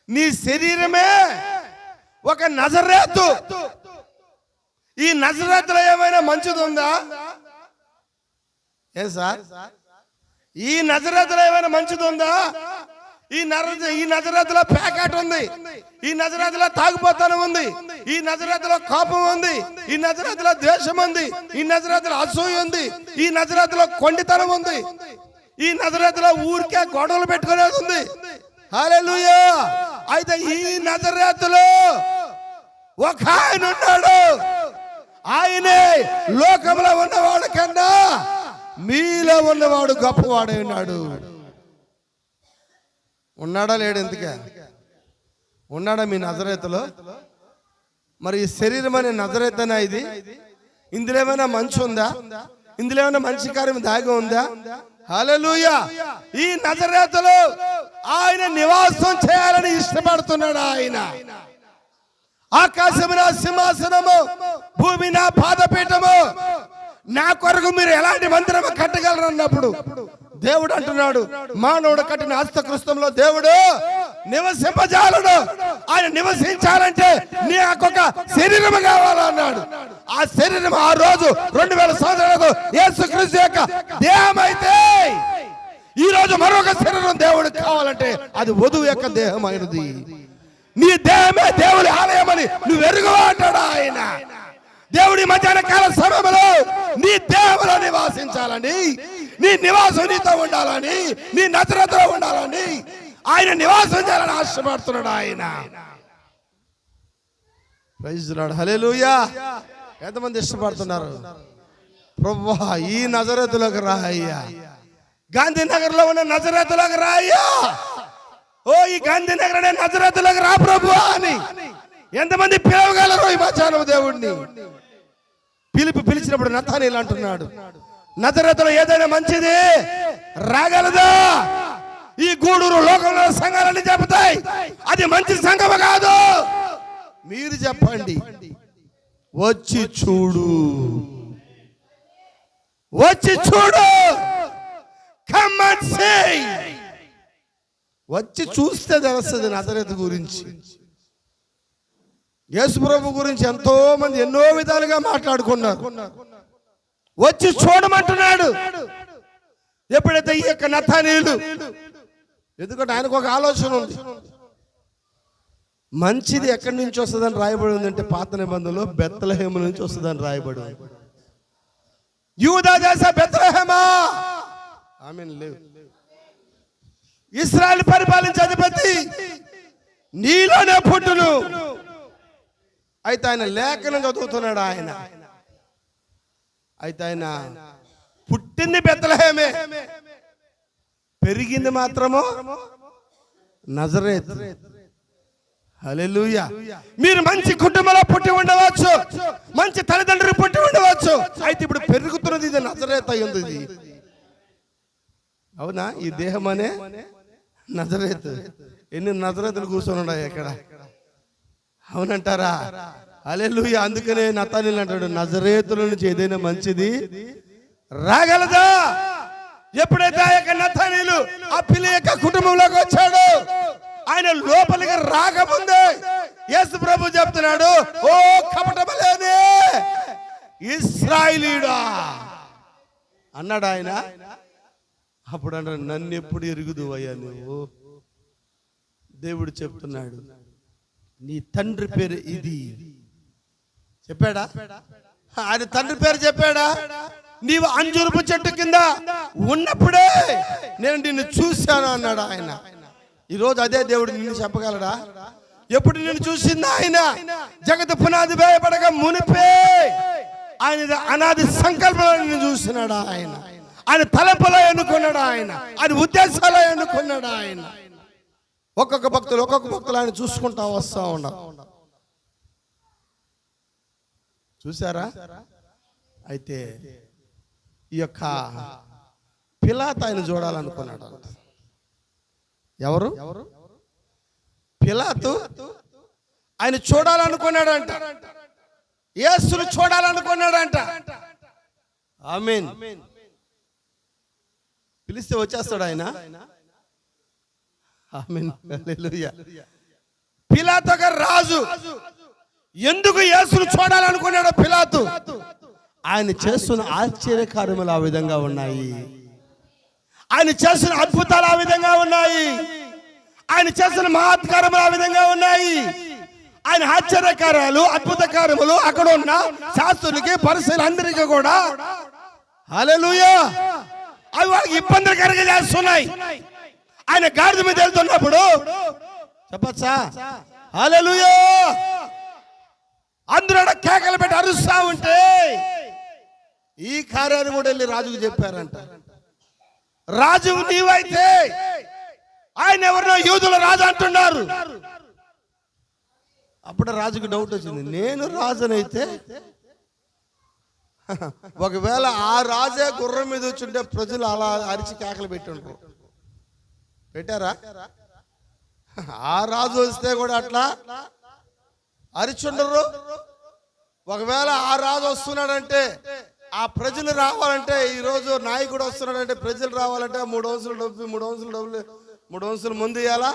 Speaker 1: నీ శరీరమే ఒక నజరేతు. ఈ నజరేతులో ఏమైనా మంచిది ఉందా? ఏ సార్, ఈ నజరేతులో ఏమైనా మంచిది ఉందా? ఈ నజరేతులో పేకాట ఉంది, ఈ నజరేతులో తాగుబోతనం ఉంది, ఈ నజరేతులో కోపం ఉంది, ఈ నజరేతులో ద్వేషం ఉంది, ఈ నజరేతులో అసూయ ఉంది, ఈ నజరేతులో కొండితనం ఉంది, ఈ నజరేతులో ఊరికే గొడవలు పెట్టుకునేది ఉంది. హల్లెలూయా. అయితే ఈ నజరేతులో ఒక ఆయన ఉన్నాడు, ఆయనే లోకంలో ఉన్నవాడు కన్నా మీలో ఉన్నవాడు గొప్పవాడై ఉన్నాడు. ఉన్నాడా లేడు? ఎందుకే ఉన్నాడా మీ నజరేతులో? మరి ఈ శరీరం అనే నజరేతనా ఇది? ఇందులో ఏమైనా మంచి ఉందా? ఇందులో ఏమైనా మంచి కార్యం దాగి ఉందా? హల్లెలూయా. ఈ నజరేతులో ఆయన నివాసం చేయాలని ఇష్టపడుతున్నాడు. ఆయన ఆకాశము నా సింహాసనము, భూమి నా పాదపీఠము, నా కొరకు మీరు ఎలాంటి మందిరం కట్టగలరు అన్నప్పుడు దేవుడు అంటున్నాడు, మానవుడు కట్టిన హస్తకృష్ణంలో దేవుడు నివసింపజాలడు. ఆయన నివసించాలంటే నీకొక శరీరం కావాలన్నాడు. ఆ శరీరం ఆ రోజు 2000 సంవత్సరాలకు యేసుక్రీస్తు యొక్క దేహం అయితే, ఈ రోజు మరొక శరీరం దేవుడికి కావాలంటే అది వధువు యొక్క దేహం అయినది. నీ దేహమే దేవుడి ఆలయమని నువ్వు ఎరుగువా అంటాడు ఆయన. దేవుడి మధ్యాహ్న కాల సమయంలో నీ దేహంలో నివాసించాలని, నీ నివాసం నీతో ఉండాలని, నీ నజరేతులో ఉండాలని ఆయన నివాసం చేయాలని ఆశపడుతున్నాడు ఆయన. Praise Lord. హల్లెలూయా. ఎంతమంది ఇష్టపడుతున్నారు? ప్రభువా ఈ నజరేతులోకి రా అయ్యా, గాంధీనగర్ లో ఉన్న నజరేతులోకి రా అయ్యా, ఓ ఈ గాంధీనగర్ అనే నజరేతులోకి రా ప్రభువా అని ఎంతమంది పిలవగలరు ఈ మధ్యాహ్నం దేవుడిని? పిలిచినప్పుడు నతానీయులు అంటున్నాడు,
Speaker 2: నజరేతులో ఏదైనా మంచిది రాగలదా? ఈ గూడూరు లోకంలో సంఘాలన్నీ చెబుతాయి అది మంచి సంఘం కాదు. మీరు చెప్పండి, వచ్చి చూడు, వచ్చి చూడు, కమ్ అండ్ సీ. వచ్చి చూస్తే తెలుస్తుంది నజరేతు గురించి. యేసు ప్రభు గురించి ఎంతో మంది ఎన్నో విధాలుగా మాట్లాడుకున్నారు. వచ్చి చూడమంటున్నాడు. ఎప్పుడైతే ఈ యొక్క నతానీయులు, ఎందుకంటే ఆయనకు ఒక ఆలోచన ఉంది, మంచిది ఎక్కడి నుంచి వస్తుందని రాయబడి ఉందంటే పాత నిబంధనలో బెత్లెహేము నుంచి వస్తుందని రాయబడి ఉంది. యూదా దేశ బెత్లెహేమా? ఆమేన్. లేవు. ఇశ్రాయేలు పరిపాలించే అధిపతి నీలోనే పుట్టును. అయితే ఆయన లేఖనం చదువుతున్నాడు. అయితే ఆయన పుట్టింది బెత్లెహేమే, పెరిగింది మాత్రము నజరేతు. హల్లెలూయా. మీరు మంచి కుటుంబంలో పుట్టి ఉండవచ్చు, మంచి తల్లిదండ్రులు పుట్టి ఉండవచ్చు. అయితే ఇప్పుడు పెరుగుతున్నది ఇది నజరేతు అయ్యింది. ఇది అవునా? ఈ దేహం అనే నజరేతు. ఎన్ని నజరేతులు కూర్చొని ఉన్నాయి ఎక్కడ? అవునంటారా? హల్లెలూయా. అందుకనే నతానీయులు అంటాడు, నజరేతుల నుంచి ఏదైనా మంచిది రాగలదా? ఎప్పుడైతే ఆ యొక్క నతానీయులు ఆ పిల్ల యొక్క కుటుంబంలోకి వచ్చాడు, ఆయన లోపలికి రాకముందే యేసు ప్రభు చెప్తున్నాడు, ఓ కపటమలేని ఇశ్రాయేలీయుడా అన్నాడు ఆయన. అప్పుడు అన్నాడు, నన్ను ఎప్పుడు ఎరుగుదు అయ్యా నువ్వు? దేవుడు చెప్తున్నాడు, నీ తండ్రి పేరు ఇది చెప్పాడా? ఆయన తండ్రి పేరు చెప్పాడా? నీవు అంజూరపు చెట్టు కింద ఉన్నప్పుడే నేను నిన్ను చూశాను అన్నాడు ఆయన. ఈరోజు అదే దేవుడు నిన్ను చెప్పగలడా? ఎప్పుడు నిన్ను చూసింది ఆయన? జగత్ పునాది వేయబడక మునిపే ఆయన అనాది సంకల్పంలో నిన్ను చూసినాడు ఆయన. ఆయన తలంపులో ఎన్నుకున్నాడు ఆయన. ఆయన ఉద్దేశాల్లో ఎన్నుకున్నాడు ఆయన. ఒక్కొక్క భక్తులు ఆయన చూసుకుంటా వస్తా ఉన్నాడు. చూసారా? అయితే ఈ యొక్క పిలాతు ఆయన చూడాలనుకున్నాడు. ఎవరు? పిలాతు ఆయన చూడాలనుకున్నాడంట. యేసును చూడాలనుకున్నాడంట. ఆమేన్. పిలిస్తే వచ్చేస్తాడు ఆయన. ఆమేన్. హల్లెలూయా. పిలాతు ఒక రాజు. ఎందుకు యేసును చూడాలనుకున్నాడు పిలాతు? ఆయన చేస్తున్న ఆశ్చర్యకార్యములు ఆ విధంగా ఉన్నాయి. ఆయన చేస్తున్న అద్భుతాలు ఆ విధంగా ఉన్నాయి. ఆయన చేస్తున్న మహత్కార్యములు ఆ విధంగా ఉన్నాయి. ఆయన ఆశ్చర్యకార్యాలు, అద్భుత కార్యములు అక్కడ ఉన్న శాస్త్రులకి, పరిశీలందరికీ కూడా హల్లెలూయా అవి వాళ్ళకి ఇబ్బందికరంగా చేస్తున్నాయి. ఆయన గాడిద మీద వెళ్తున్నప్పుడు చెప్పచ్చా? హల్లెలూయా. అందరూ కేకలు పెట్టి అరుస్తా ఉంటే ఈ కార్యాన్ని కూడా వెళ్ళి రాజుకు చెప్పారంట. రాజు నీవైతే ఆయన ఎవరినో యూదుల రాజు అంటున్నారు. అప్పుడు రాజుకు డౌట్ వచ్చింది, నేను రాజునైతే ఒకవేళ ఆ రాజే గుర్రం మీద వచ్చుంటే ప్రజలు అలా అరిచి కేకలు పెట్టుంటారు. పెట్టారా? ఆ రాజు వస్తే కూడా అట్లా అరిచుండరు. ఒకవేళ ఆ రాజు వస్తున్నాడంటే, ఆ ప్రజలు రావాలంటే, ఈరోజు నాయకుడు వస్తున్నాడంటే ప్రజలు రావాలంటే 3 అంశాలు డబ్బులు 3 అంశాలు ముందు ఇవ్వాలా,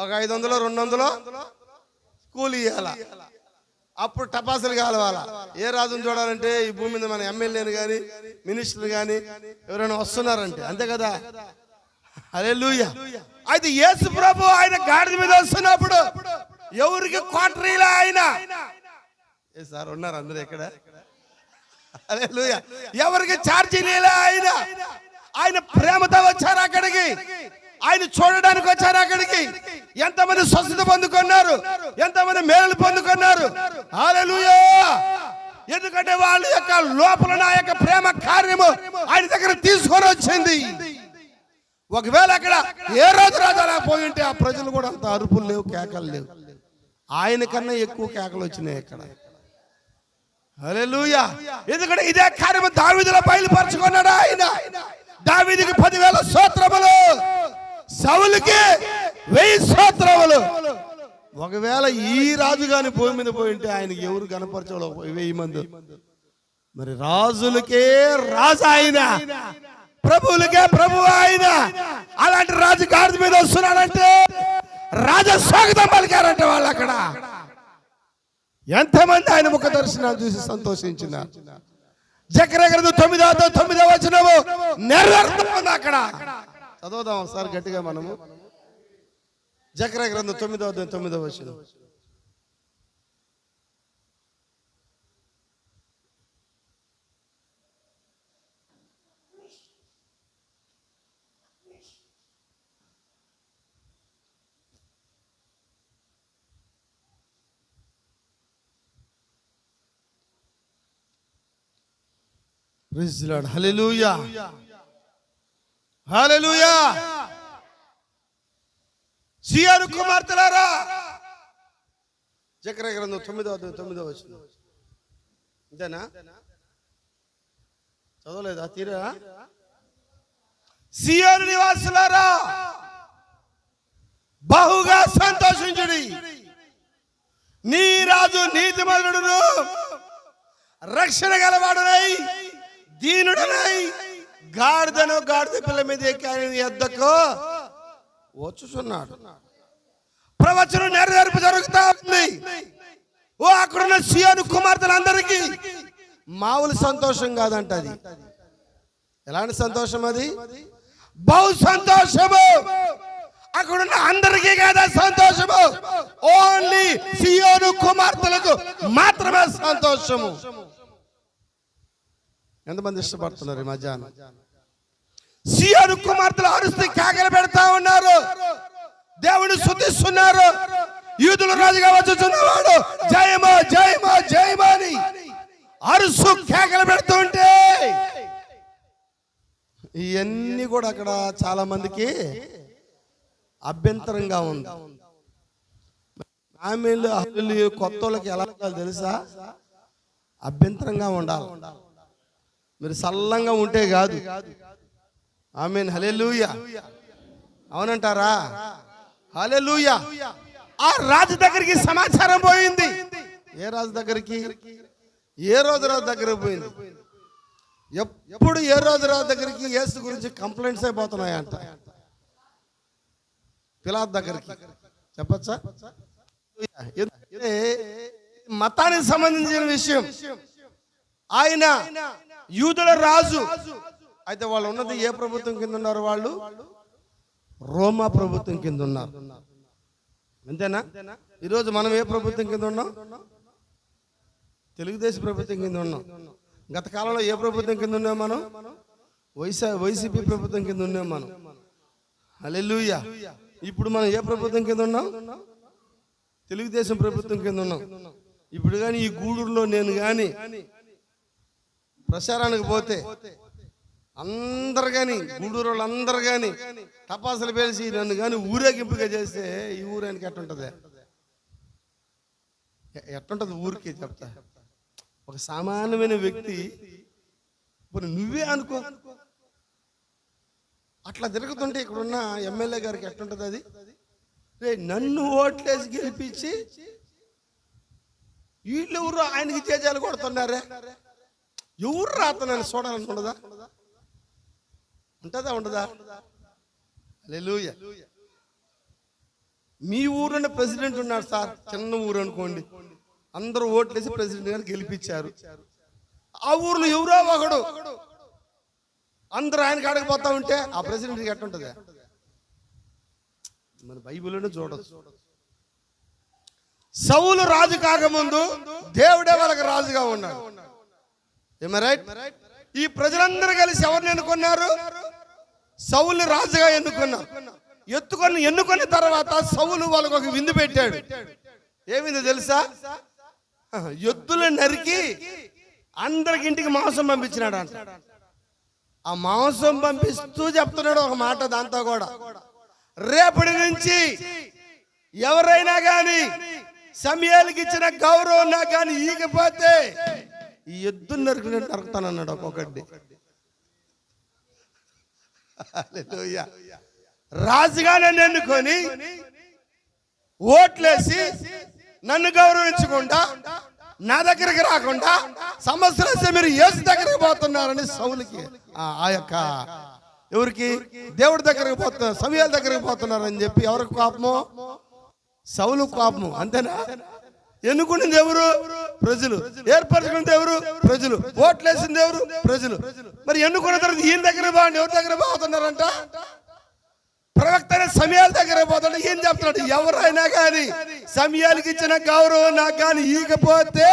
Speaker 2: ఒక 500 200 కూలి ఇవ్వాలా, అప్పుడు టపాసులు కాలవాలా. ఏ రాజును చూడాలంటే ఈ భూమి మీద మన ఎమ్మెల్యేని కానీ మినిస్టర్లు కానీ ఎవరైనా వస్తున్నారంటే, అంతే కదా. హల్లెలూయా. అయితే యేసు ప్రభు ఆయన గాడిద మీద వస్తున్నప్పుడు ఎవరికి క్వార్టరీలా ఆయన సార్ ఉన్నారు అందరూ ఎక్కడ? హల్లెలూయా. ఎవరికి ఛార్జీ లేలా ఆయన. ఆయన ప్రేమతో వచ్చారు అక్కడికి, ఆయన చూడడానికి వచ్చారు అక్కడికి. ఎంతమంది స్వస్థత పొందుకున్నారు, ఎంతమంది మేలు పొందుకున్నారు. హల్లెలూయా. ఎందుకంటే వాళ్ళ యొక్క లోపల నా యొక్క ప్రేమ కార్యము ఆయన దగ్గర తీసుకొని వచ్చింది. ఒకవేళ అక్కడ ఏ రోజు అలా పోయి ఉంటే ఆ ప్రజలు కూడా అంత అరుపులు లేవు, కేకలు లేవు. ఆయన కన్నా ఎక్కువ కేకలు వచ్చినాయి అక్కడ. హల్లెలూయా. ఎందుకంటే ఇదే కార్యము దావీదులో బయలుపరచుకున్నాడు ఆయన. దావీదుకి 10,000 స్తోత్రములు, సౌలుకి 1000 స్తోత్రములు. ఒకవేళ ఈ రాజు గాని భూమి మీద పోయి ఉంటే ఆయనకి ఎవరు కనపరచలో 1000 మంది. మరి రాజులకే రాజు ఆయన, ప్రభువులకే ప్రభు ఆయన. అలాంటి రాజు గాడిద మీద వస్తున్నాడంటే రాజ స్వాగతం పలికారంటే వాళ్ళు అక్కడ ఎంతమంది ఆయన ముఖ దర్శనాలు చూసి సంతోషించినారు. జకర్యా గ్రంథం 9వ వచనము నెరవేరుతుంది అక్కడ. చదువుదాం ఒకసారి గట్టిగా మనము. జకర్యా గ్రంథం 9వ వచనం. Praise the Lord. Hallelujah, hallelujah. సియోను కుమార్తెలారా, జకర్యా గ్రంథం 9వ వచనం. అంతేనా? చదవలేదా? తీరా. సియోను నివాసులారా బహుగా సంతోషించుడి, నీ రాజు నీతిమంతుడును రక్షణ గలవాడునై దీనుడనై గాడిద పిల్ల మీద ఎక్కి ఆయన యొద్దకు వచ్చుచున్నాడు. ప్రవచనం నెరవేర్పు జరుగుతా ఉంది. ఓ అక్కడున్న సియోను కుమార్తెలందరికీ మామూలు సంతోషం కాదంట. అది ఎలాంటి సంతోషం? అది బహు సంతోషము. అక్కడున్న అందరికీ కదా సంతోషము, ఓన్లీ సియోను కుమార్తెలకు మాత్రమే సంతోషము. ఎంతమంది ఇష్టపడుతున్నారు ఈ మధ్యాహ్నం? సియోను కుమార్తెలు అరుస్తూ కేకలు పెడతా ఉన్నారు, దేవుని స్తుతిస్తున్నారు. యూదుల రాజుగా వచ్చుచున్నవాడు జయమా జయమా జయమా అని అరుసు కేకలు పెడుతుంటే ఇవన్నీ కూడా అక్కడ చాలా మందికి అభ్యంతరంగా ఉంది. ఆమెలు కొత్త వాళ్ళకి ఎలా తెలుసా? అభ్యంతరంగా ఉండాలి. మీరు సల్లంగా ఉంటే కాదు. ఆమేన్, హల్లెలూయా. అవునంటారా? హల్లెలూయా. ఆ రాజు దగ్గరికి సమాచారం పోయింది. ఏ రాజు దగ్గరికి? ఏ రోజు రాజు దగ్గరికి పోయింది. ఎప్పుడు ఏ రోజు రాజు దగ్గరికి యేసు గురించి కంప్లైంట్స్ అయిపోతున్నాయంట. పిలాతు దగ్గరికి చెప్పచ్చా? మతానికి సంబంధించిన విషయం. ఆయన యూదుల రాజు అయితే వాళ్ళు ఉన్నది ఏ ప్రభుత్వం కింద ఉన్నారు? వాళ్ళు రోమా ప్రభుత్వం కింద ఉన్నారు. అంతేనా? ఈరోజు మనం ఏ ప్రభుత్వం కింద ఉన్నాం? తెలుగుదేశం ప్రభుత్వం కింద ఉన్నాం. గత కాలంలో ఏ ప్రభుత్వం కింద ఉన్నాం మనం? వైసీపీ ప్రభుత్వం కింద ఉన్నాం మనం. హల్లెలూయా. ఇప్పుడు మనం ఏ ప్రభుత్వం కింద ఉన్నాం? తెలుగుదేశం ప్రభుత్వం కింద ఉన్నాం. ఇప్పుడు కానీ ఈ గూడూరులో నేను కానీ ప్రచారానికి పోతే అందరు కానీ గూడూరు వాళ్ళందరూ కానీ టపాసులు పేల్చి నన్ను కానీ ఊరేగింపుగా చేస్తే ఈ ఊరానికి ఎట్టుంటది? ఎట్టుంటది ఊరికి చెప్తా. ఒక సామాన్యమైన వ్యక్తి నువ్వే అనుకో అట్లా తిరుగుతుంటే ఇక్కడున్న ఎమ్మెల్యే గారికి ఎట్టుంటది? అది నన్ను ఓట్లేసి గెలిపించి వీళ్ళు ఎవరు ఆయనకి చేజాలు కొడుతున్నారే, ఎవరు రాత నన్ను చూడాలనుకుంటుందా? ఉంటుందా? ఉండదా? హల్లెలూయా. మీ ఊరులో ప్రెసిడెంట్ ఉన్నాడు సార్, చిన్న ఊరు అనుకోండి, అందరూ ఓట్లేసి ప్రెసిడెంట్ గారిని గెలిపించారు. ఆ ఊర్లో ఎవరో ఒకడు అందరూ ఆయనకి అడగపోతా ఉంటే ఆ ప్రెసిడెంట్కి ఎట్టుంటది? మన బైబిల్లోనే చూడొచ్చు. సౌలు రాజు కాకముందు దేవుడే వాళ్ళకి రాజుగా ఉన్నాడు. రైట్? ఈ ప్రజలందరూ కలిసి ఎవరిని ఎన్నుకున్నారు? సౌలు రాజుగా ఎన్నుకున్నారు. ఎన్నుకున్న తర్వాత సౌలు వాళ్ళకు ఒక విందు పెట్టాడు. ఏ విందు తెలుసా? ఎద్దులు నరికి అందరికి ఇంటికి మాంసం పంపించినాడు అంట. ఆ మాంసం పంపిస్తూ చెప్తున్నాడు ఒక మాట, దాంతో కూడా రేపటి నుంచి ఎవరైనా కానీ సమయాలకి ఇచ్చిన గౌరవం నాకు కానీ ఈకపోతే ఈ ఎద్దు నరుకుతానన్నాడు ఒక్కొక్కటి. హల్లెలూయా. రాజుగా నన్ను ఎన్నుకొని ఓట్లేసి నన్ను గౌరవించకుండా నా దగ్గరికి రాకుండా సంవత్సరం వస్తే మీరు యేసు దగ్గరికి పోతున్నారని సౌలుకి ఆ యొక్క ఎవరికి దేవుడి దగ్గరికి పోతున్నారు, సమయాల దగ్గరికి పోతున్నారని చెప్పి ఎవరికి కోపము? సౌలు కోపము. అంతేనా? ఎన్నుకున్నది ఎవరు? ప్రజలు. ఏర్పరచుకున్నది ఎవరు? ప్రజలు. ఓట్లేసింది ఎవరు? ప్రజలు. మరి ఎన్నుకున్న తర్వాత ఈయన దగ్గర బాగుండి ఎవరి దగ్గర పోతున్నారంట? ప్రవక్త సమయాల దగ్గర పోతాడు. ఏం చెప్తున్నాడు? ఎవరైనా కానీ సమయాలకి ఇచ్చిన గౌరవం నాకు కానీ ఈకపోతే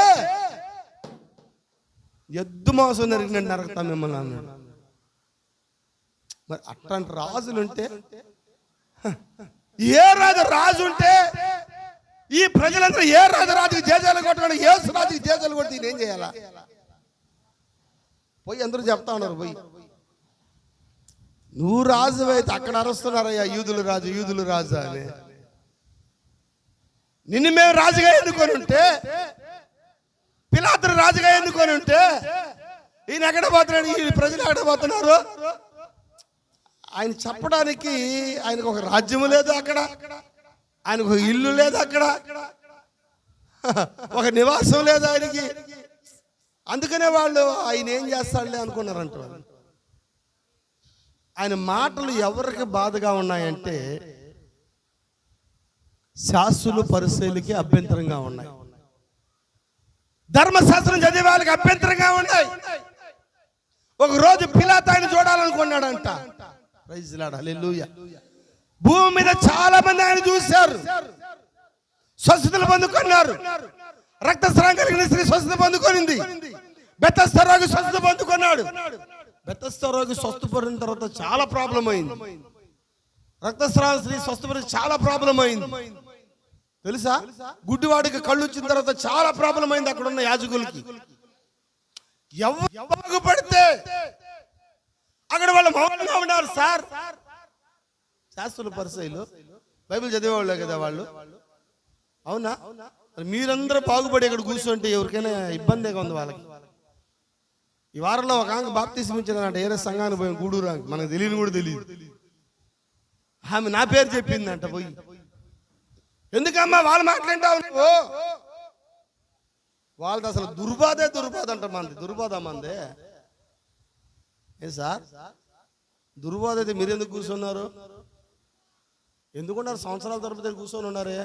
Speaker 2: ఎద్దు మాంసం నరికినట్టు నరకుతాం మిమ్మల్ని అన్నాడు. మరి అట్లాంటి రాజులుంటే, ఏ రాజు ఉంటే ఈ ప్రజలందరూ ఏ రాజుకి జేజాలు కొట్టడం, యేసు రాజుకి జేజాలు కొట్టి ఏం చేయాలా? పోయి అందరూ చెప్తా ఉన్నారు. పోయి నువ్వు రాజు అయితే అక్కడ అరుస్తున్నారయ్యా యూదులు రాజు అని. నిన్ను మేము రాజుగా ఎన్నుకొని ఉంటే, పిలాతును రాజుగా ఎన్నుకొని ఉంటే ఈయన ఎక్కడ పోతున్నాడు, ఈ ప్రజలు ఎక్కడ పోతున్నారు? ఆయన చెప్పడానికి ఆయనకు ఒక రాజ్యము లేదు అక్కడ, ఆయనకు ఒక ఇల్లు లేదు అక్కడ, ఒక నివాసం లేదు ఆయనకి. అందుకనే వాళ్ళు ఆయన ఏం చేస్తాడులే అనుకున్నారంట. ఆయన మాటలు ఎవరికి బాధగా ఉన్నాయంటే శాస్త్రులు పరిశీలికి అభ్యంతరంగా ఉన్నాయి, ధర్మశాస్త్రం చదివే వాళ్ళకి అభ్యంతరంగా ఉన్నాయి. ఒక రోజు పిలాతు ఆయన చూడాలనుకున్నాడంట. ప్రైజ్ లార్డ్, హల్లెలూయా. భూమి మీద చాలా మంది ఆయన చూశారు, స్వస్థతలు పొందుకున్నారు. రక్తస్రావం కలిగిన స్త్రీ స్వస్థత పొందుకొనింది. బెతెస్దా రోగి స్వస్థత పొందుకున్నాడు. బెతెస్దా రోగి స్వస్థపడిన తర్వాత చాలా ప్రాబ్లం అయింది. రక్తస్రావం స్త్రీ స్వస్థపడి చాలా ప్రాబ్లం అయింది. తెలుసా? గుడ్డివాడికి కళ్ళు వచ్చిన తర్వాత చాలా ప్రాబ్లం అయింది అక్కడ ఉన్న యాజకులకి. ఎవరు పడితే అక్కడ వాళ్ళు మౌనంగా ఉన్నారు. సార్, శాస్త్రుల పరిశీలు బైబిల్ చదివేవాళ్ళే కదా వాళ్ళు, అవునా? మీరందరూ బాగుపడి ఇక్కడ కూర్చుంటే ఎవరికైనా ఇబ్బందిగా ఉంది వాళ్ళకి. ఈ వారంలో ఒక ఆమె బాప్తిస్మం ఇచ్చిందంట, ఏరే సంఘానికి పోయి గూడూరు, మనకు తెలియని కూడా తెలియదు. ఆమె నా పేరు చెప్పిందంట పోయి. ఎందుకమ్మా వాళ్ళు మాట్లాంటావు నువ్వు? వాళ్ళది అసలు దుర్బాధ అంట. మంది దుర్బాధ మందే. ఏ సార్, దుర్బాధ అయితే మీరు ఎందుకు కూర్చున్నారు? ఎందుకున్నారు? సంవత్సరాల తరబడి కూర్చొని ఉన్నారే,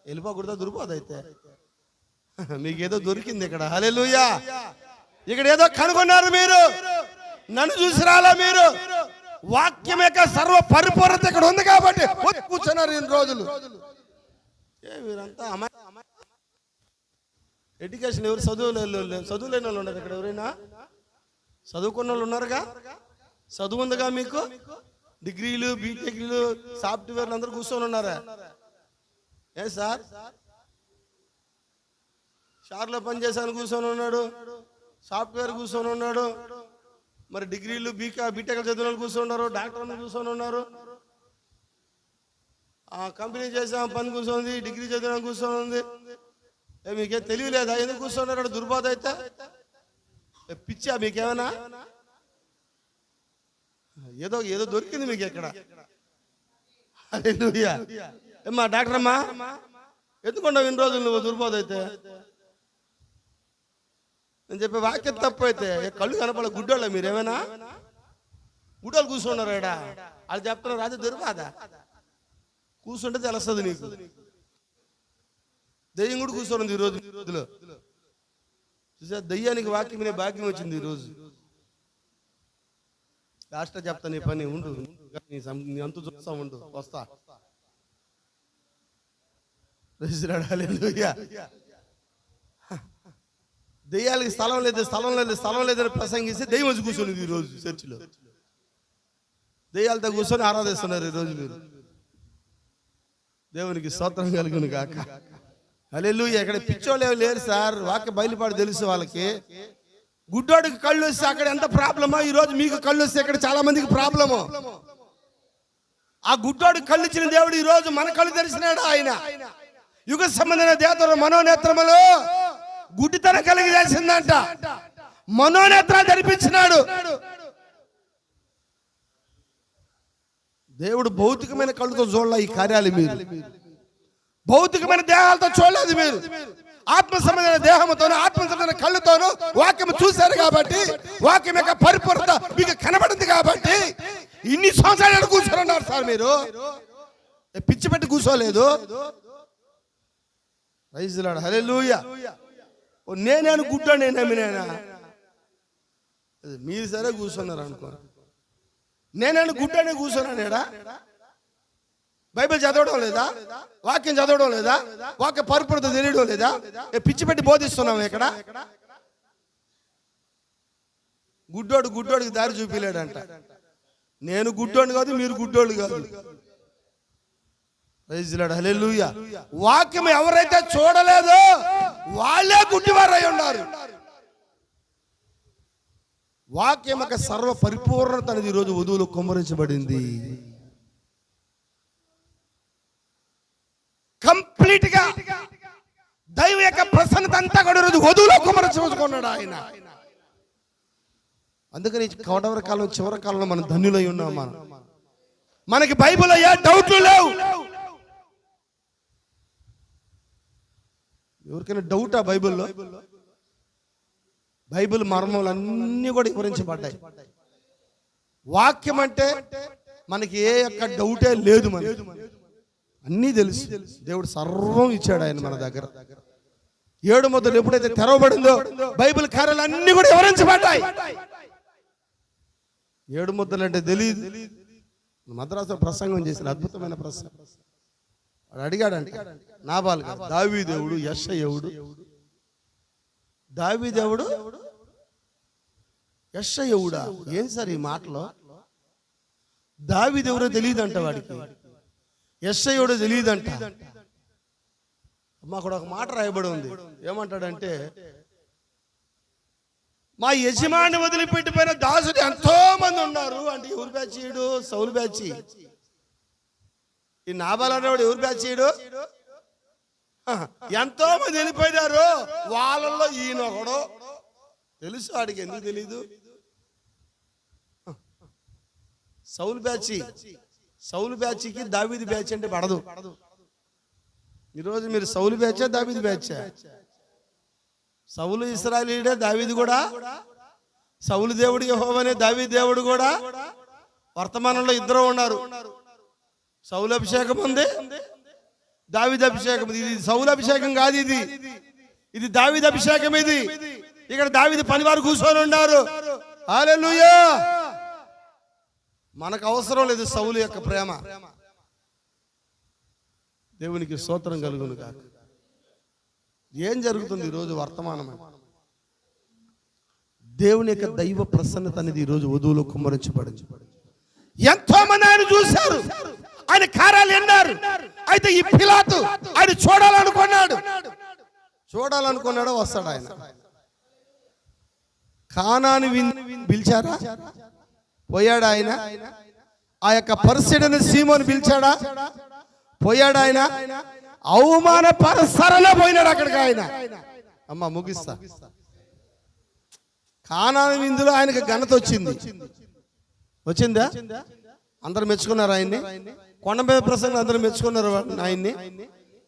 Speaker 2: వెళ్ళిపోకూడదా దుర్బాధ అయితే? మీకేదో దొరికింది ఇక్కడ. హల్లెలూయా. ఇక్కడ ఏదో కనుగొన్నారు మీరు, నన్ను చూసి రాలా మీరు. వాక్యం యొక్క సర్వ పరిపూర్ణత ఇక్కడ ఉంది కాబట్టి కూర్చున్నారు ఇన్ని రోజులు. మీరంతా ఎడ్యుకేషన్ ఎవరు చదువులేని వాళ్ళు ఉన్నారు ఇక్కడ? ఎవరైనా చదువుకున్న వాళ్ళు ఉన్నారుగా? చదువు ఉందిగా మీకు? డిగ్రీలు, బీటెక్లు, సాఫ్ట్వేర్లు అందరూ కూర్చొని ఉన్నారా? ఏ సార్, షార్లో పనిచేసాను కూర్చొని ఉన్నాడు, సాఫ్ట్వేర్ కూర్చొని ఉన్నాడు, మరి డిగ్రీలు బీటెక్ చదివిన వాళ్ళు కూర్చొని ఉన్నారు, డాక్టర్లు కూర్చొని ఉన్నారు, కంపెనీ చేసా పని కూర్చొని, డిగ్రీ చదివిన కూర్చొని ఉంది. మీకేం తెలియలేదా ఎందుకు కూర్చొన్నారు? దుర్బాధ అయితే పిచ్చా మీకేమైనా? ఏదో దొరికింది మీకు ఎక్కడ? హల్లెలూయా. ఏమ్మా డాక్టర్ అమ్మా, ఎందుకున్నావు ఇన్ని రోజులు నువ్వు దుర్బాధ అయితే? నేను చెప్పే వాక్యం తప్పు అయితే కళ్ళు కనపడ గుడ్డోళ్ళ మీరేమైనా? గుడ్డోళ్ళు కూర్చున్నారు ఇక్కడ, వాళ్ళు చెప్తున్నారు అది దుర్బాధ. కూర్చుంటే తెలుస్తుంది నీకు. దెయ్యం కూడా కూర్చోండి ఈ రోజులో. చూసా, దెయ్యానికి వాక్యం వినే భాగ్యం వచ్చింది ఈ రోజు. లాస్ట్ చెప్తా నీ పని ఉండు, నీ అంతు చూస్తా ఉండు, వస్తా. దెయ్యాలకి స్థలం లేదని ప్రసంగిస్తే దెయ్యం వచ్చి కూర్చొని ఈ రోజు చర్చిలో. దెయ్యాలతో కూర్చొని ఆరాధిస్తున్నారు ఈ రోజు మీరు. దేవునికి స్తోత్రం కలుగును గాక. హల్లెలూయా. ఇక్కడ పిచ్చోళ్ళు లేరు సార్, వాక్య బయలుపాటు తెలుసు వాళ్ళకి. గుడ్డోడికి కళ్ళు వస్తే అక్కడ ఎంత ప్రాబ్లమో, ఈ రోజు మీకు కళ్ళు వస్తే ఇక్కడ చాలా మందికి ప్రాబ్లము. ఆ గుడ్డోడికి కళ్ళు ఇచ్చిన దేవుడు ఈ రోజు మన కళ్ళు తెరిచినాడు. ఆయన యుగ సంబంధమైన దేవతల మనోనేత్రములో గుడ్డితనం కలిగి చేసిందంట. మనోనేత్రాలు ధరిపించినాడు. దేవుడు భౌతికమైన కళ్ళుతో చూడలే ఈ కార్యాలు, మీరు భౌతికమైన దేహాలతో చూడలేదు, మీరు ఆత్మ సంబంధమైన దేహంతోనూ ఆత్మ సంబంధమైన కళ్ళుతోనూ వాక్యం చూశారు కాబట్టి, వాక్యం యొక్క పరిపూర్ణత మీకు కనబడింది కాబట్టి ఇన్ని సంవత్సరాలు కూర్చోన్నారు సార్. మీరు పిచ్చి పెట్టి కూర్చోలేదు. ప్రైజ్ లార్డ్, హల్లెలూయా. నేనేను గుడ్డ నేనేనా, మీరు సరే కూర్చున్నారు అనుకో. నేనేను గుడ్డనే కూర్చున్నానేడా? బైబిల్ చదవడం లేదా? వాక్యం చదవడం లేదా? వాక్య పరిపూర్ణత తెలియడం లేదా? పిచ్చి పెట్టి బోధిస్తున్నాం ఇక్కడ. గుడ్డోడికి దారి చూపిలేడంట. నేను గుడ్డోడు కాదు, మీరు గుడ్డోళ్ళు కాదు. ప్రైజ్ లార్డ్, హల్లెలూయా. వాక్యం ఎవరైతే చూడలేదో వాళ్ళే గుడ్డివారై ఉన్నారు. వాక్యం యొక్క సర్వ పరిపూర్ణత అనేది ఈరోజు వధువులో కుమ్మరించబడింది. కంప్లీట్ గా దైవ యొక్క ప్రసన్నత అంతా కూడా ఈరోజు వధువులో కుమ్మరించుకున్నాడు ఆయన. అందుకని కవటవర కాలం చివరి కాలంలో మనం ధన్యులై ఉన్నాం. మనకి బైబిల్ ఏ డౌట్లు లేవు. ఎవరికైనా డౌటా బైబిల్లో? బైబిల్ మర్మములు అన్నీ కూడా వివరించబడ్డాయి. వాక్యం అంటే మనకి ఏ యొక్క డౌటే లేదు, మనకి అన్నీ తెలుసు. దేవుడు సర్వం ఇచ్చాడు ఆయన మన దగ్గర. 7 ముద్రలు ఎప్పుడైతే తెరవబడిందో బైబిల్ కార్యాలు అన్నీ కూడా వివరించబడ్డాయి. 7 ముద్రలు అంటే తెలియదు. మద్రాసులో ప్రసంగం చేసిన అద్భుతమైన ప్రసంగం. వాడు అడిగాడంట, నాబాల్ గారు, దావీదేవుడు యెషయవుడు, దావీదేవుడు యెషయవుడా? ఏం సార్ ఈ మాటలో? దావీదేవుడో తెలియదంట వాడికి, యెషయవుడో తెలియదంట. అక్కడ ఒక మాట రాయబడి ఉంది. ఏమంటాడంటే, మా యజమాని వదిలిపెట్టిపోయిన దాసుడు ఎంతో మంది ఉన్నారు అంటే. ఎవరు బ్యాచీయుడు? సౌలు బ్యాచి. ఈ నాబాల్ అనేవాడు ఎవరు బ్యాచీయుడు? ఎంతో మంది వెళ్ళిపోయినారు, వాళ్ళల్లో ఈయన ఒకడు. తెలుసు వాడికి, ఎందుకు తెలీదు? సౌలు బ్యాచి. సౌలు బ్యాచికి దావీదు బ్యాచ్ అంటే పడదు. ఈరోజు మీరు సౌలు బ్యాచా దావీదు బ్యాచా? సౌలు ఇశ్రాయేలీయుడే, దావీదు కూడా. సౌలు దేవుడు యెహోవానే, దావీదు దేవుడు కూడా. వర్తమానంలో ఇద్దరు ఉన్నారు. సౌలు అభిషేకం ఉంది, దావీదు అభిషేకం. ఇది సౌలు అభిషేకం కాదు, ఇది దావీదు అభిషేకం. ఇది ఇక్కడ దావీదు పనివారు కూర్చొని ఉన్నారు. హల్లెలూయా. మనకు అవసరం లేదు సౌలు యొక్క ప్రేమ. దేవునికి స్తోత్రం కలుగును గాక. ఏం జరుగుతుంది ఈరోజు వర్తమానం? దేవుని యొక్క దైవ ప్రసన్నత అనేది ఈరోజు వధువులో కుమ్మరించబడింది. ఎంతో మంది ఆయన చూశారు, ఆయన కార్యాలు విన్నారు. అయితే ఈ పిలాతు ఆయన చూడాలనుకున్నాడు. వస్తాడు ఆయన. కానాని పిలిచారా? పోయాడు ఆయన. ఆ యొక్క పరిసెడని సీమోని పిలిచాడా? పోయాడు ఆయన. అవమానపరసరలో పోయినాడు అక్కడికి ఆయన. అమ్మ ముగిస్తా. కానాని విందులో ఆయనకు ఘనత వచ్చిందా? అందరు మెచ్చుకున్నారు ఆయన్ని. కొండ మీద ప్రసంగం అందరూ మెచ్చుకున్నారు ఆయన్ని.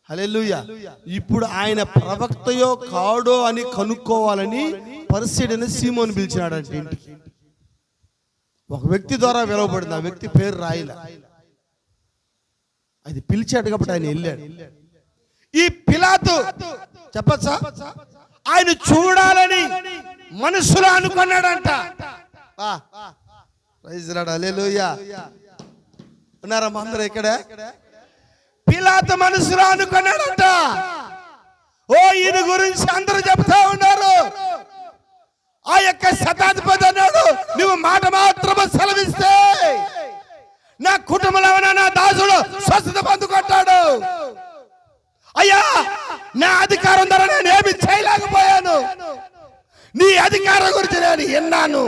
Speaker 2: హల్లెలూయా. ఇప్పుడు ఆయన ప్రవక్తయో కాడో అని కనుక్కోవాలని పరిసెడని సీమోని పిలిచినాడంటే ఇంటికి. ఒక వ్యక్తి ద్వారా పిలువబడింది. ఆ వ్యక్తి పేరు రాయల. అది పిలిచాడు కాబట్టి ఆయన వెళ్ళాడు. ఈ పిలాతు చెప్పచ్చా, ఆయన చూడాలని మనసులో అనుకున్నాడంట. ప్రైజ్ లార్డ్, హల్లెలూయా. ఉన్నారా అందరూ ఇక్కడ? పిలాతు మనసులో అనుకున్నాడంట. ఓ ఈయన గురించి అందరూ చెప్తా ఉన్నారు. ఆ యొక్క శతాధిపతి అన్నాడు, నువ్వు మాట మాత్రమే సెలవిస్తే నా కుటుంబంలో నా దాసుడు స్వస్థత పొందుకుంటాడు. అయ్యా, నా అధికారం ద్వారా నేను ఏమి చేయలేకపోయాను, నీ అధికారం గురించి నేను విన్నాను.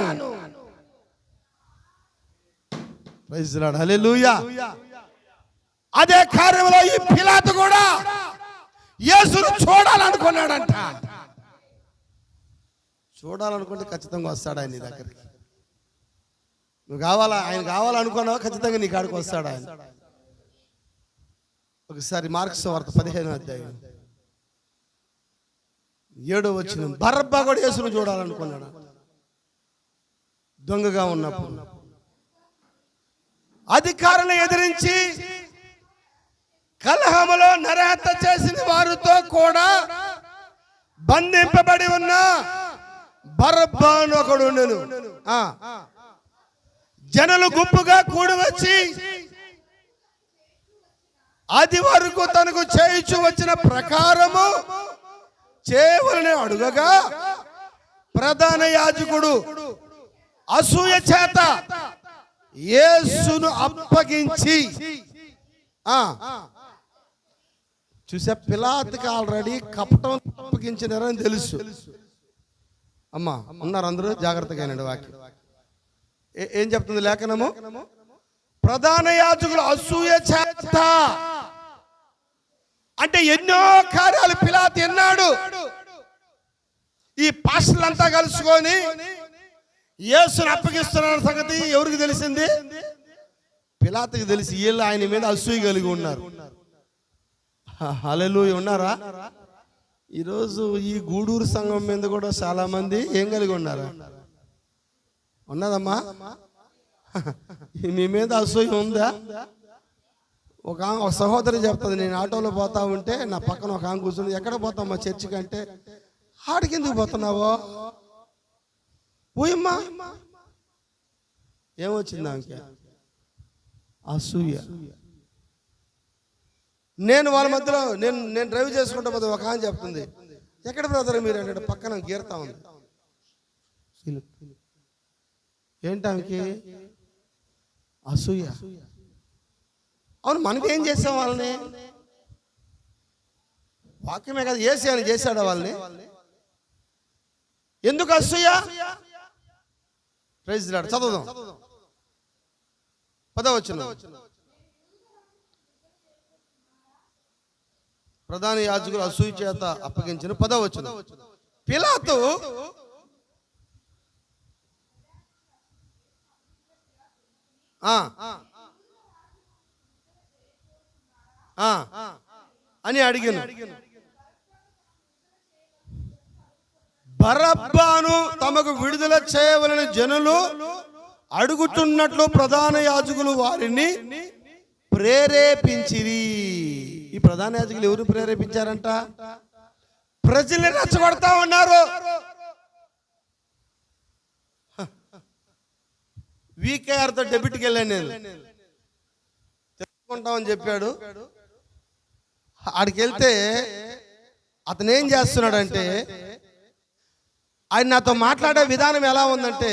Speaker 2: ప్రైజ్ లార్డ్, హల్లెలూయా. అదే కార్యంలో ఈ పిలాతు కూడా యేసును చూడాలనుకున్నాడంట. చూడాలనుకుంటే ఖచ్చితంగా వస్తాడు ఆయన నీ దగ్గరికి. నువ్వు ఆయన కావాలనుకున్నావు, ఖచ్చితంగా నీ కాడికి వస్తాడు ఆయన. ఒకసారి మార్క్స్ వార్త 15వ అధ్యాయం 7వ వచనం. బరబ్బా కూడా యేసును చూడాలనుకున్నాడు దొంగగా ఉన్నప్పుడు. అధికారులను ఎదిరించి కలహములో నరహత్య చేసిన వారితో కూడా బంధింపబడి ఉన్న బరబ్బా అని ఒకడు ఉండెను. జనులు గుంపుగా కూడి వచ్చి అది వరకు తనకు చేయించు వచ్చిన ప్రకారము చేయవలని అడుగగా ప్రధాన యాజకుడు అసూయ చేత యేసును అప్పగించి, చూసా పిలాతుకి ఆల్రెడీ కపటం అప్పగించినారని తెలుసు. అమ్మా ఉన్నారు అందరూ, జాగ్రత్తగా వినండి వాక్యం. ఏం చెప్తుంది లేఖనము? ప్రధాన యాజకులు అసూయ చేత, అంటే ఎన్నో కార్యాలు పిలాతు ఎన్నాడు. ఈ పాస్టర్లంతా కలుసుకొని యేసుని అప్పగిస్తున్న సంగతి ఎవరికి తెలిసింది? పిలాతుకి తెలిసి వీళ్ళు ఆయన మీద అసూయ కలిగి ఉన్నారు. హల్లెలూయా. ఉన్నారా? ఈరోజు ఈ గూడూరు సంఘం మీద కూడా చాలా మంది ఏం కలిగి ఉన్నారు? ఉన్నదమ్మా? మీ మీద అసూయ ఉందా? ఒక సహోదరి చెప్తుంది, నేను ఆటోలో పోతా ఉంటే నా పక్కన ఒక ఆమె కూర్చుంది. ఎక్కడ పోతామా చర్చికి అంటే, ఆడికి ఎందుకు పోతున్నావో? పోయమ్మా. ఏమొచ్చింది ఆమెకి? అసూయ. నేను వాళ్ళ మధ్యలో నేను డ్రైవ్ చేసుకుంటా పోతే ఒక ఆమె చెప్తుంది, ఎక్కడ బ్రదర్ మీరు అంటే, పక్కన గీరుతా ఉంది. ఏంటి ఆమెకి? అసూయ. అవును, మనకేం చేసాం వాళ్ళని? వాక్యమే కదా, ఏసీ అని చేశాడా వాళ్ళని? ఎందుకు అసూయ? Praise lord. చదువుదాం 10వ వచనం. ప్రధాన యాజకులు అసూయ చేత అప్పగించిన 10వ వచనం. పిలాతు అని అడిగాను. బరబ్బను తమకు విడుదల చేయవలని జనులు అడుగుతున్నట్లు ప్రధాన యాజకులు వారిని ప్రేరేపించిరి. ఈ ప్రధాన యాజకులు ఎవరు ప్రేరేపించారంట? ప్రజల్ని రెచ్చగొడతా ఉన్నారు. వీకేఆర్తో డెబిట్కి వెళ్ళాను, నేను తెలుసుకుంటామని చెప్పాడు. ఆడికి వెళ్తే అతను ఏం చేస్తున్నాడంటే, ఆయన నాతో మాట్లాడే విధానం ఎలా ఉందంటే,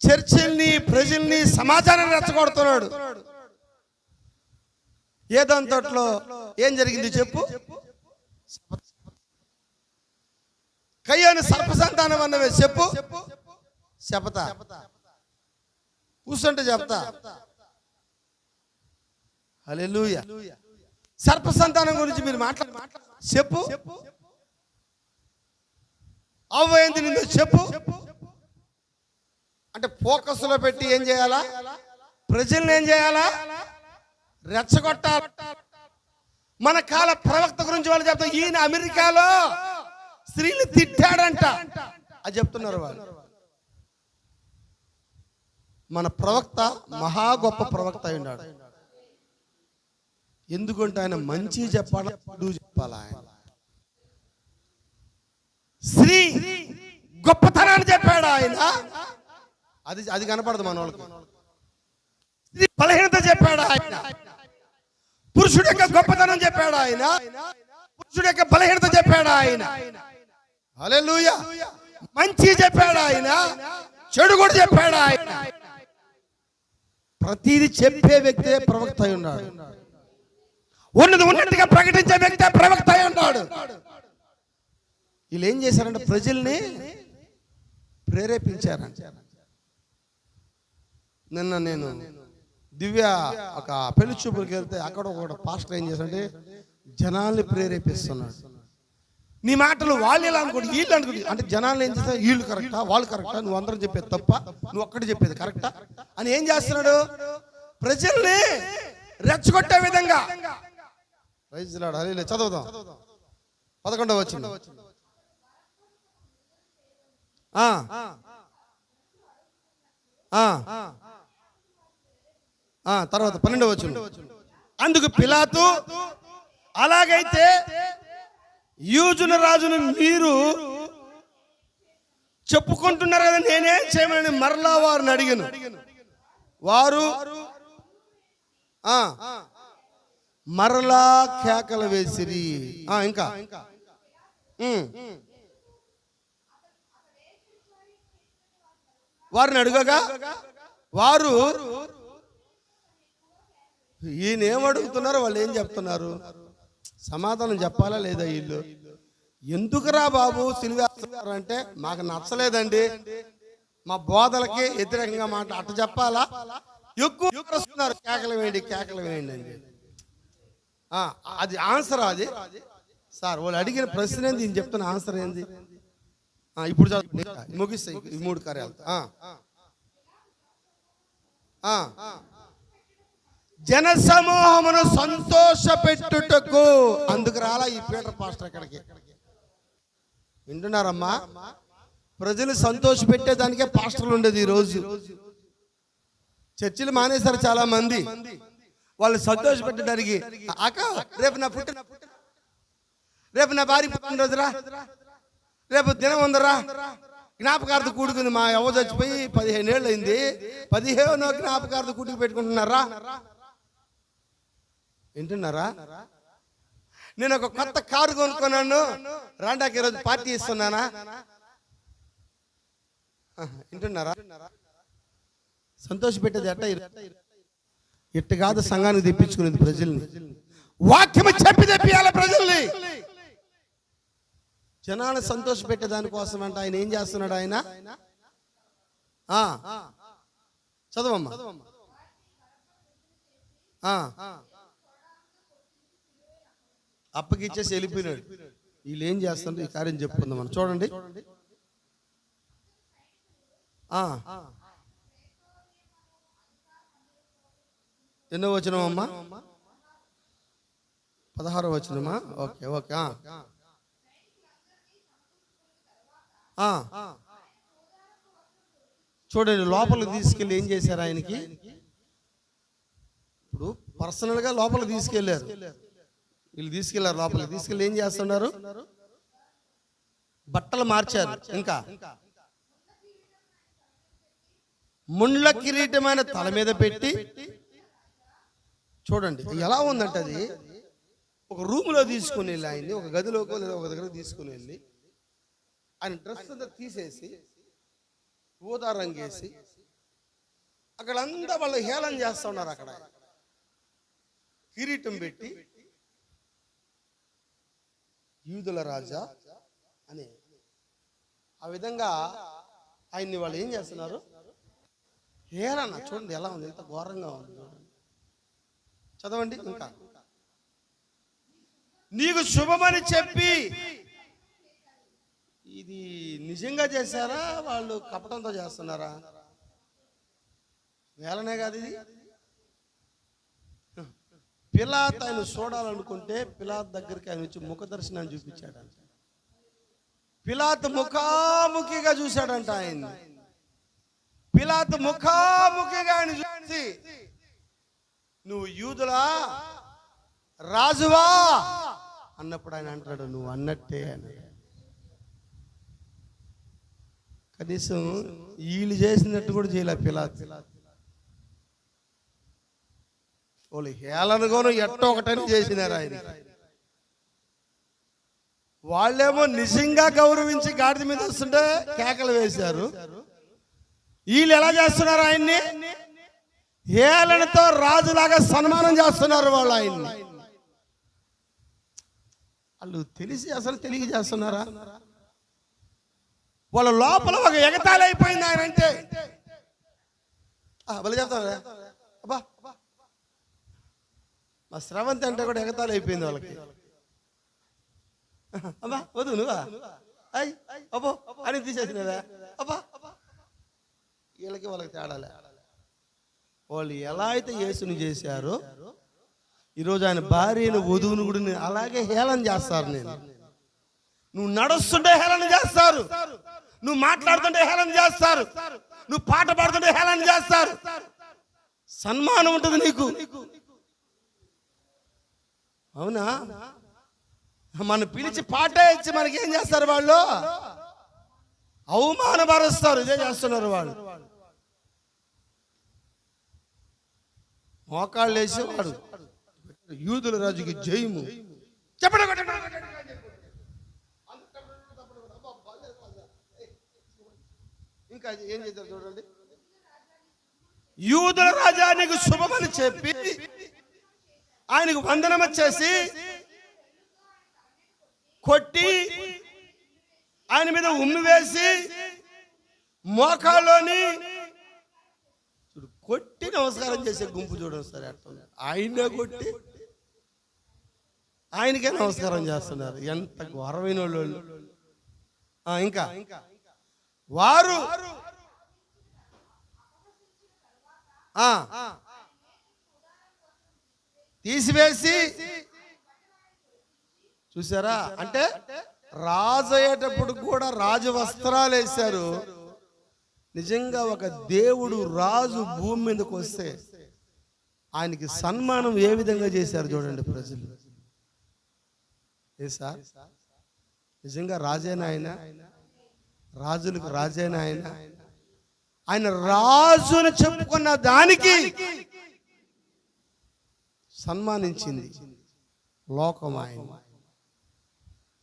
Speaker 2: చర్చిల్ని ప్రజల్ని సమాజాన్ని రెచ్చగొడుతున్నాడు. ఏదంతట్లో ఏం జరిగింది చెప్పు? కయ్యాను సర్పసంతానం అన్నవే చెప్పు. చెప్తా, కూర్చుంటే చెప్తా. హల్లెలూయా. సర్పసంతానం గురించి మీరు చెప్పు. అవ్వ ఏంది నిన్ను చెప్పు అంటే ఫోకస్ లో పెట్టి ఏం చేయాలా? ప్రజల్ని ఏం చేయాలా? రెచ్చగొట్టాలి. మన కాల ప్రవక్త గురించి వాళ్ళు చెప్తారు, ఈయన అమెరికాలో స్త్రీలు తిట్టాడంట అది చెప్తున్నారు వాళ్ళు. మన ప్రవక్త మహా గొప్ప ప్రవక్త అయి ఉన్నాడు. ఎందుకంటే ఆయన మంచి చెప్పాలా, చెప్పాలా? ఆయన స్త్రీ గొప్పతనాన్ని చెప్పాడు ఆయన. అది కనపడదు మన వాళ్ళకి. స్త్రీ బలహీనత చెప్పాడు ఆయన. పురుషుడి యొక్క గొప్పతనం చెప్పాడు ఆయన. పురుషుడి యొక్క బలహీనత చెప్పాడు ఆయన. హల్లెలూయా. మంచి చెప్పాడు ఆయన, చెడు కూడా చెప్పాడు ఆయన. ప్రతిదీ చెప్పే వ్యక్తే ప్రవక్త అయి ఉన్నాడు. ఉన్నది ఉన్నట్టుగా ప్రకటించే వ్యక్తే ప్రవక్త అయి ఉన్నాడు. వీళ్ళు ఏం చేశారంటే ప్రజల్ని ప్రేరేపించారంట. నిన్న నేను దివ్య ఒక పెళ్లి చూపులకు వెళ్తే అక్కడ ఒక పాస్టర్ ఏం చేశాడంటే జనాల్ని ప్రేరేపిస్తున్నాడు. నీ మాటలు వాళ్ళు ఎలా అనుకోండి, వీళ్ళు అనుకోండి. అంటే జనాలు ఏం చేస్తారు, వీళ్ళు కరెక్టా వాళ్ళు కరెక్టా, నువ్వు అందరం చెప్పేది తప్ప, నువ్వు ఒక్కటి చెప్పేది కరెక్టా అని ఏం చేస్తున్నాడు? ప్రజల్ని రెచ్చగొట్టే విధంగా. చదువుదాం 11వ వచనం. తర్వాత 12వ వచనం. అందుకు పిలాతు, అలాగైతే యూదుల రాజును మీరు చెప్పుకుంటున్నారు కదా, నేనేం చేయమని మరలా వారిని అడిగాను. వారు మరలా కేకలు వేసిరి. ఇంకా వారిని అడుగగా వారు ఈయన ఏమడుగుతున్నారు, వాళ్ళు ఏం చెప్తున్నారు, సమాధానం చెప్పాలా లేదా? వీళ్ళు ఎందుకురా బాబు సిలువేస్తున్నారు అంటే, మాకు నచ్చలేదండి, మా బోధలకి వ్యతిరేకంగా మాట అట్ట చెప్పాలా? ఎక్కువ వస్తున్నారు, కేకలు వేయండి కేకలు వేయండి అండి. అది ఆన్సర్. అది సార్ వాళ్ళు అడిగిన ప్రశ్న ఏంది, ఈయన చెప్తున్న ఆన్సర్ ఏంది? ఇప్పుడు ముగిస్తాయి ఈ 3 కార్యాలు. జన సమూహమును సంతోష పెట్టుటకు. అందుకు రాలా ఈ పీటర్ పాస్టర్ ఇక్కడికి. వింటున్నారమ్మా? ప్రజలు సంతోష పెట్టేదానికే పాస్టర్లు ఉండేది. ఈ రోజు చర్చిలు మానేశారు చాలా మంది. వాళ్ళు సంతోష పెట్టడానికి, అక్క రేపు నా భార్య పుట్టినరోజురా, రేపు దినం ఉందరా, జ్ఞాపకార్థ కూడుకుంది, మా యవ్వ చచ్చిపోయి 15 ఏళ్ళు అయింది, 15వ జ్ఞాపకార్థ కూడికి పెట్టుకుంటున్నారా? వింటున్నారా? నేను ఒక కొత్త కారు కొనుక్కున్నాను, రాండాకి ఈరోజు పార్టీ ఇస్తున్నానా? వింటున్నారా? సంతోష పెట్టేది ఎట్ట కాదు, సంఘానికి తెప్పించుకునేది ప్రజల్ని. వాక్యం చెప్పి తెప్పియాలి ప్రజల్ని. జనాన్ని సంతోష పెట్టే దానికోసం అంటే ఆయన ఏం చేస్తున్నాడు? ఆయన చదవమ్మా. అప్పగిచ్చేసి వెళ్ళిపోయినాడు. వీళ్ళు ఏం చేస్తున్నారు? ఈ కార్యం చెప్పుకుందాం మనం. చూడండి, ఎన్నో వచనమమ్మా? 16వ వచనమా? Okay okay. చూడండి, లోపలికి తీసుకెళ్ళి ఏం చేశారు ఆయనకి? ఇప్పుడు పర్సనల్ గా లోపలికి తీసుకెళ్లారు. వీళ్ళు తీసుకెళ్లారు, లోపలికి తీసుకెళ్ళి ఏం చేస్తున్నారు? బట్టలు మార్చారు. ఇంకా ముండ్ల కిరీటమైన తల మీద పెట్టి, చూడండి ఎలా ఉందంటే, అది ఒక రూములో తీసుకుని వెళ్ళి ఆయన్ని, ఒక గదిలోకో లేదా ఒక దగ్గర తీసుకుని వెళ్ళి ఆయన డ్రెస్ అంతా తీసేసి ఊదా రంగేసి అక్కడంతా వాళ్ళు హేళన చేస్తూ ఉన్నారు. అక్కడ కిరీటం పెట్టి యూదుల రాజా అని ఆ విధంగా ఆయన్ని వాళ్ళు ఏం చేస్తున్నారు? హేళన. చూడండి ఎలా ఉంది, ఎంత ఘోరంగా ఉంది. చదవండి ఇంకా. నీకు శుభమని చెప్పి, ఇది నిజంగా చేశారా వాళ్ళు కపటంతో చేస్తున్నారా? వేలనే కాదు ఇది. పిలాత్ ఆయన చూడాలనుకుంటే పిలాత్ దగ్గరికి ఆయన వచ్చి ముఖ దర్శనాన్ని చూపించాడంట. పిలాత్ ముఖాముఖిగా చూశాడంట ఆయన్ని. పిలాత్ ముఖాముఖిగా ఆయన చూసి, నువ్వు యూదులా రాజువా అన్నప్పుడు ఆయన అంటాడు, నువ్వు అన్నట్టే అని. కనీసం వీళ్ళు చేసినట్టు కూడా చేయలే పిలాత్. వాళ్ళు హేళనగాను ఎట్టో ఒకటని చేసినారు ఆయన. వాళ్ళేమో నిజంగా గౌరవించి గాడిద మీద వస్తుంటే కేకలు వేశారు. వీళ్ళు ఎలా చేస్తున్నారు? ఆయన్ని హేళనతో రాజులాగా సన్మానం చేస్తున్నారు వాళ్ళు ఆయన్ని. వాళ్ళు తెలిసి అసలు తెలియ చేస్తున్నారా? వాళ్ళ లోపల ఒక ఎగతాళి అయిపోయింది ఆయన అంటే. వాళ్ళు చెప్తారా? అబ్బా మా శ్రవంతి అంటే కూడా ఎగతాళి అయిపోయింది వాళ్ళకి. అబ్బా వద్దు నువ్వా అయ్ అబ్బో అని తీసేసినవా అబ్బా వీళ్ళకి వాళ్ళకి తేడాలే. వాళ్ళు ఎలా అయితే యేసుని చేశారో ఈరోజు ఆయన భార్యను వధువును కూడా అలాగే హేళన చేస్తారు. నువ్వు నడుస్తుంటే హేళన చేస్తారు, నువ్వు మాట్లాడుతుంటే హేళన చేస్తారు, నువ్వు పాట పాడుతుంటే హేళన చేస్తారు. సన్మానం ఉంటుంది నీకు, అవునా? మన పిలిచి పాటే ఇచ్చి మనకి ఏం చేస్తారు వాళ్ళు? అవమానపరుస్తారు. ఇదే చేస్తున్నారు వాళ్ళు. మోకాళ్ళు వేసి వాడు యూదుల రాజుకి జయము చెప్పడం. ఇంకా ఏం చేశారు చూడండి. యూదుల రాజా నీకు శుభమని చెప్పి ఆయనకు వందనం చేసి కొట్టి ఆయన మీద ఉమ్మి వేసి మోకాల్లోని కొట్టి నమస్కారం చేసే గుంపు చూడండి సార్. ఆయనే కొట్టి ఆయనకే నమస్కారం చేస్తున్నారు. ఎంత ఘోరమైన వాళ్ళు. ఇంకా వారు తీసివేసి చూసారా, అంటే రాజు అయ్యేటప్పుడు కూడా రాజు వస్త్రాలు వేశారు. నిజంగా ఒక దేవుడు రాజు భూమి మీదకి వస్తే ఆయనకి సన్మానం ఏ విధంగా చేశారు చూడండి ప్రజలు. ఏ సార్, నిజంగా రాజేనా ఆయన? రాజులకు రాజేనా ఆయన? ఆయన రాజును చెప్పుకున్న దానికి సన్మానించింది లోకం. ఆయన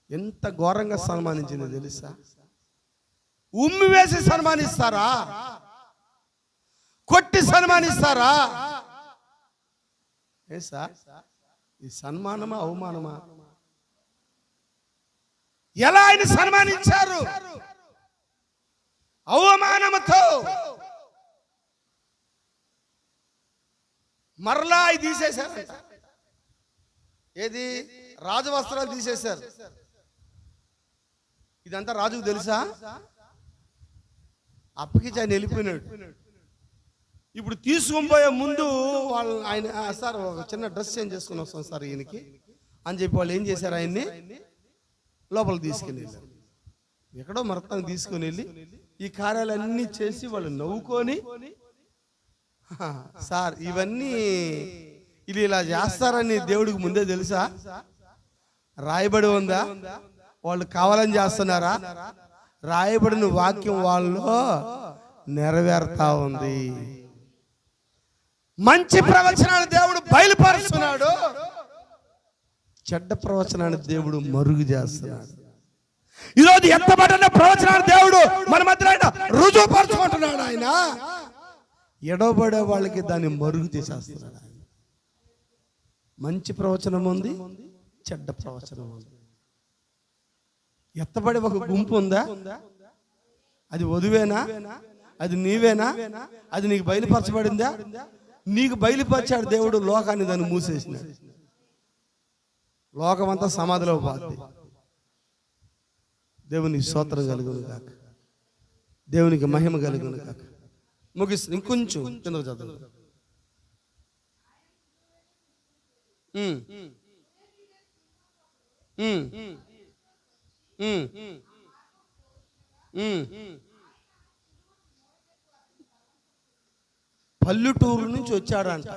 Speaker 2: ఎంత ఘోరంగా సన్మానించింది తెలుసా? ఉమ్మి వేసి సన్మానిస్తారా? కొట్టి సన్మానిస్తారా? ఏ సార్, ఈ సన్మానమా అవమానమా? ఎలా ఆయన సన్మానించారు? అవమానముతో. మరలా ఇది తీసేశారంట. ఏది? రాజు వస్త్రాలు తీసేశారు. ఇదంతా రాజుకు తెలుసా? అప్పగించి ఆయన వెళ్ళిపోయినాడు. ఇప్పుడు తీసుకుపోయే ముందు వాళ్ళు ఆయన సార్ ఒక చిన్న డ్రెస్ చేంజ్ చేసుకుని వస్తాం సార్ ఈయనకి అని చెప్పి వాళ్ళు ఏం చేశారు, ఆయన్ని లోపలికి తీసుకెళ్ళి ఎక్కడో మరతాన్ని తీసుకొని వెళ్ళి ఈ కార్యాలన్నీ చేసి వాళ్ళు నవ్వుకొని, సార్ ఇవన్నీ ఇది ఇలా చేస్తారని దేవుడికి ముందే తెలుసా? రాయబడి ఉందా? వాళ్ళు కావాలని చేస్తున్నారా? రాయబడిన వాక్యం వాళ్ళలో నెరవేరుతా ఉంది. మంచి ప్రవచనాన్ని దేవుడు బయలుపరుస్తున్నాడు, చెడ్డ ప్రవచనాన్ని దేవుడు మరుగు చేస్తున్నాడు. ఈరోజు ఎత్తబడిన ప్రవచనాన్ని దేవుడు మన మధ్య రుజువుపరుచుకుంటున్నాడు. ఆయన ఎడబడే వాళ్ళకి దాన్ని మరుగు చేసేస్తున్నాడు. ఆయన మంచి ప్రవచనం ఉంది, చెడ్డ ప్రవచనం ఉంది. ఎత్తబడి ఒక గుంపు ఉందా? అది వధువేనా? అది నీవేనా? అది నీకు బయలుపరచబడిందా? నీకు బయలుపరిచాడు దేవుడు, లోకాన్ని దాన్ని మూసేసినాడు. లోకమంతా సమాధిలో పోద్ది. దేవునికి స్తోత్రం కలుగును కాక, దేవునికి మహిమ కలుగును కాక. ముగిస్తుంది. ఇంకొంచెం కింద చదువు. పల్లెటూరు నుంచి వచ్చాడు అంట.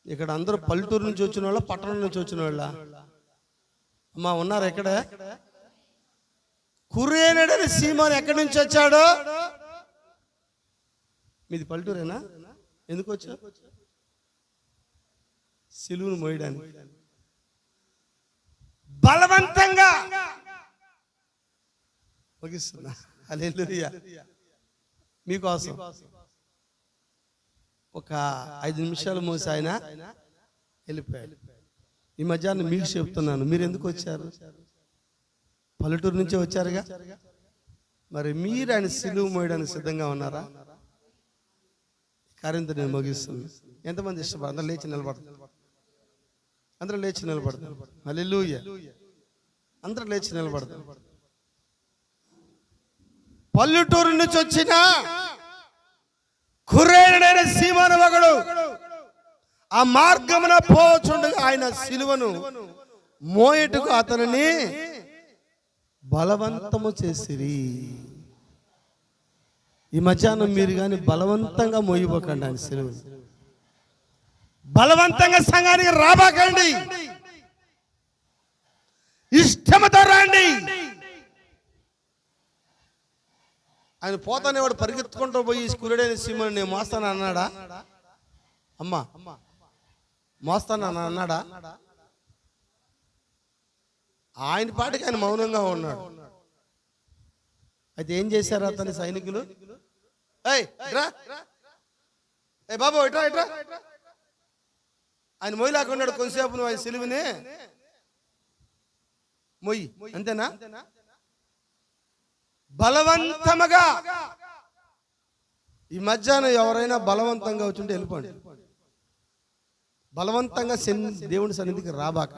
Speaker 2: ఇక్కడ అందరూ పల్లెటూరు నుంచి వచ్చిన వాళ్ళ, పట్టణం నుంచి వచ్చిన వాళ్ళ? అమ్మా ఉన్నారు ఎక్కడ? కురేనడని సీమోన్ ఎక్కడి నుంచి వచ్చాడు? మీది పల్లెటూరేనా? ఎందుకు వచ్చా? సిలువను మోయడానికి. బలవంతంగా ముగిస్తున్నా. హల్లెలూయా. మీకోసం ఒక 5 నిమిషాలు మోసి ఆయన వెళ్ళిపోయాడు. ఈ మధ్యాహ్నం మీకు చెప్తున్నాను, మీరు ఎందుకు వచ్చారు? పల్లెటూరు నుంచే వచ్చారుగా. మరి మీరు ఆయన సిలువ మోయడానికి సిద్ధంగా ఉన్నారా? కార్యంతో నేను ముగిస్తుంది. ఎంతమంది ఇష్టపడతారు? అందరూ లేచి నిలబడతారు. అందరూ లేచి నిలబడతారు. హల్లెలూయా. అందరూ లేచి నిలబడతారు. పల్లెటూరు నుంచి వచ్చిన కురేనుడైన సీమోను ఒకడు ఆ మార్గమున పోచుండగా ఆయన సిలువను మోయటకు అతనిని బలవంతము చేసిరి. ఈ మధ్యాహ్నం మీరు కానీ బలవంతంగా మోయిపోకండి ఆయన సిలువను. బలవంతంగా సంఘానికి రాబాకండి, ఇష్టంతో రండి. ఆయన పోతానే వాడు పరిగెత్తుకుంటూ పోయి కురేనుడైన సీమోను నేను మోస్తాను అన్నాడా? అమ్మా మోస్తాను అన్నాడా? ఆయన పాటికి ఆయన మౌనంగా ఉన్నాడు. అయితే ఏం చేశారు అతని సైనికులు? ఏయ్ బాబు ఇట్రా ఇట్రా. ఆయన మొయ్యలాకున్నాడు కొంతసేపు, నువ్వు ఆయన సిలువని మొయ్యి, అంతేనా? బలవంతముగా. ఈ మధ్యాహ్నం ఎవరైనా బలవంతంగా వచ్చుంటే వెళ్ళిపోండి. బలవంతంగా దేవుని సన్నిధికి రాబాక.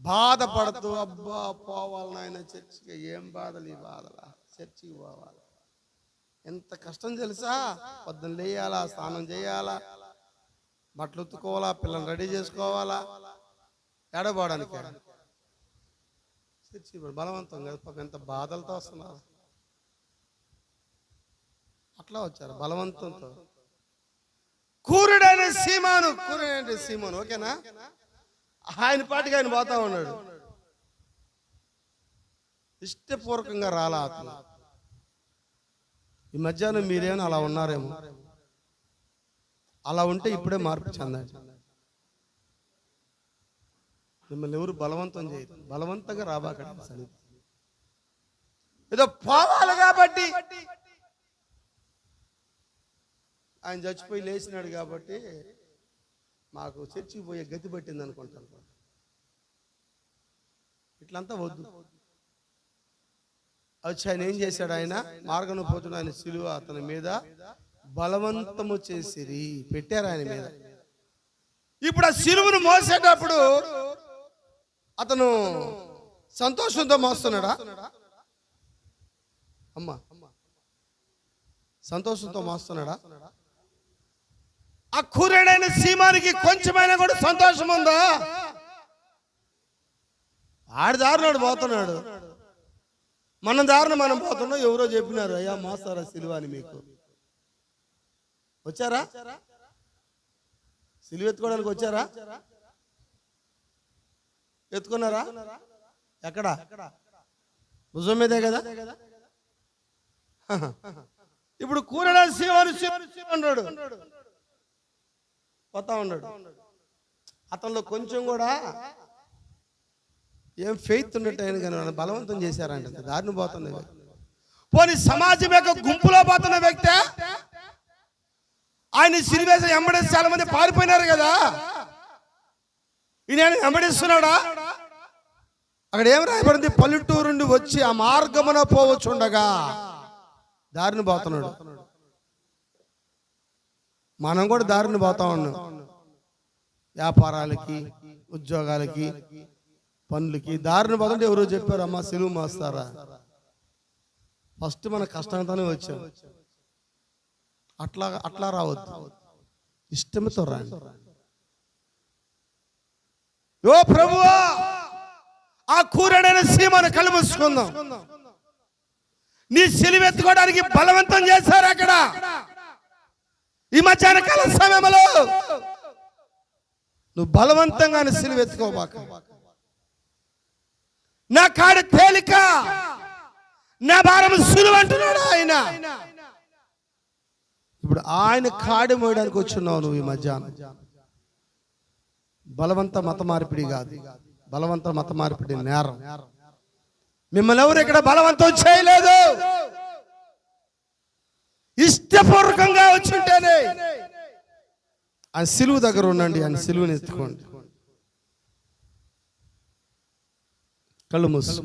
Speaker 2: బాధపడుతూ అబ్బా పోవాలి నాయన చర్చికి, ఏం బాధలు ఈ బాధలా, చర్చికి పోవాలి. ఎంత కష్టం తెలుసా? పొద్దున్న లేయాలా, స్నానం చేయాలా, బట్టలు ఉత్తుకోవాలా, పిల్లల్ని రెడీ చేసుకోవాలా, ఏడబోవడానికి చర్చి బలవంతం కదా. పాపం ఎంత బాధలతో వస్తున్నారు. అట్లా వచ్చారు బలవంతంతో. కురేనుడైన సీమోను ఓకేనా? ఆయన పాటికి ఆయన పోతా ఉన్నాడు. ఇష్టపూర్వకంగా రాలా అతను. ఈ మధ్యాహ్నం మీరేమో అలా ఉన్నారేమో. అలా ఉంటే ఇప్పుడే మార్పు చెందండి. మిమ్మల్ని ఎవరు బలవంతం చేయరు. బలవంతంగా రాబాకండి సన్నిధి. ఏదో పోవాలి కాబట్టి, ఆయన చచ్చిపోయి లేచినాడు కాబట్టి మాకు చర్చికి పోయే గతి పట్టింది అనుకుంటాను. ఇట్లంతా వద్దు. వచ్చి ఆయన ఏం చేశాడు? ఆయన మార్గం పోతున్న ఆయన సిలువ అతని మీద బలవంతము చేసిరి, పెట్టారు ఆయన మీద. ఇప్పుడు ఆ సిలువను మోసేటప్పుడు అతను సంతోషంతో మోస్తున్నాడా? అమ్మా సంతోషంతో మోస్తున్నాడా? ఆ కురేనుడైన సీమోనుకి కొంచెమైనా కూడా సంతోషం ఉందా? ఆడి దారినాడు పోతున్నాడు, మన దారిన మనం పోతున్నాం. ఎవరో చెప్పినారు, అయ్యా మోస్తారా సిలువ అని. మీకు వచ్చారా? సిలువ ఎత్తుకోవడానికి వచ్చారా? ఎత్తుకున్నారా? ఎక్కడ? భుజం మీదే కదా. ఇప్పుడు కురేనుడైన సీమోను అన్నాడు, పోతా ఉన్నాడు. అతనిలో కొంచెం కూడా ఏం ఫెయిత్ ఉన్నట్టు ఆయన కానీ బలవంతం చేశారంట. దారిని పోతున్న వ్యక్తి, పోనీ సమాజం యొక్క గుంపులో పోతున్న వ్యక్తి, ఆయన సిరివేసి ఎంబడేసి చాలా మంది పారిపోయినారు కదా. ఈయన ఎంబడిస్తున్నాడా? అక్కడ ఏం రాయబడింది? పల్లెటూరు నుండి వచ్చి ఆ మార్గమున పోవచ్చుండగా దారిని పోతున్నాడు. మనం కూడా దారిని పోతా ఉన్నాం. వ్యాపారాలకి, ఉద్యోగాలకి, పనులకి దారిని పోతుంటే ఎవరో చెప్పారు, అమ్మా సిలువ మోస్తారా? ఫస్ట్ మన కష్టంతోనే వచ్చాం. అట్లా రావద్దు, ఇష్టంతో రండి. ఓ ప్రభువా, ఆ కురేనుడైన సీమోను కళ్ళు మూసుకుందాం. నీ సిలువ ఎత్తుకోవడానికి బలవంతం చేశారు అక్కడ. ఈ మధ్యాహ్న కాల సమయంలో నువ్వు బలవంతంగా సిలువ ఎత్తుకోబాక. నా కాడి తేలిక, నా భారం సులువు అంటున్నాడు ఆయన. ఇప్పుడు ఆయన కాడి మోయడానికి వచ్చున్నావు నువ్వు. ఈ మధ్యాహ్నం బలవంత మత మార్పిడి కాదు, బలవంత మత మార్పిడి నేరం. మిమ్మల్ని ఎవరు ఇక్కడ బలవంతం చేయలేదు. ఇష్టపూర్వకంగా వచ్చుంటేనే ఆయన సిలువు దగ్గర ఉండండి, ఆయన సిలువుని ఎత్తుకోండి. కళ్ళు మూసు.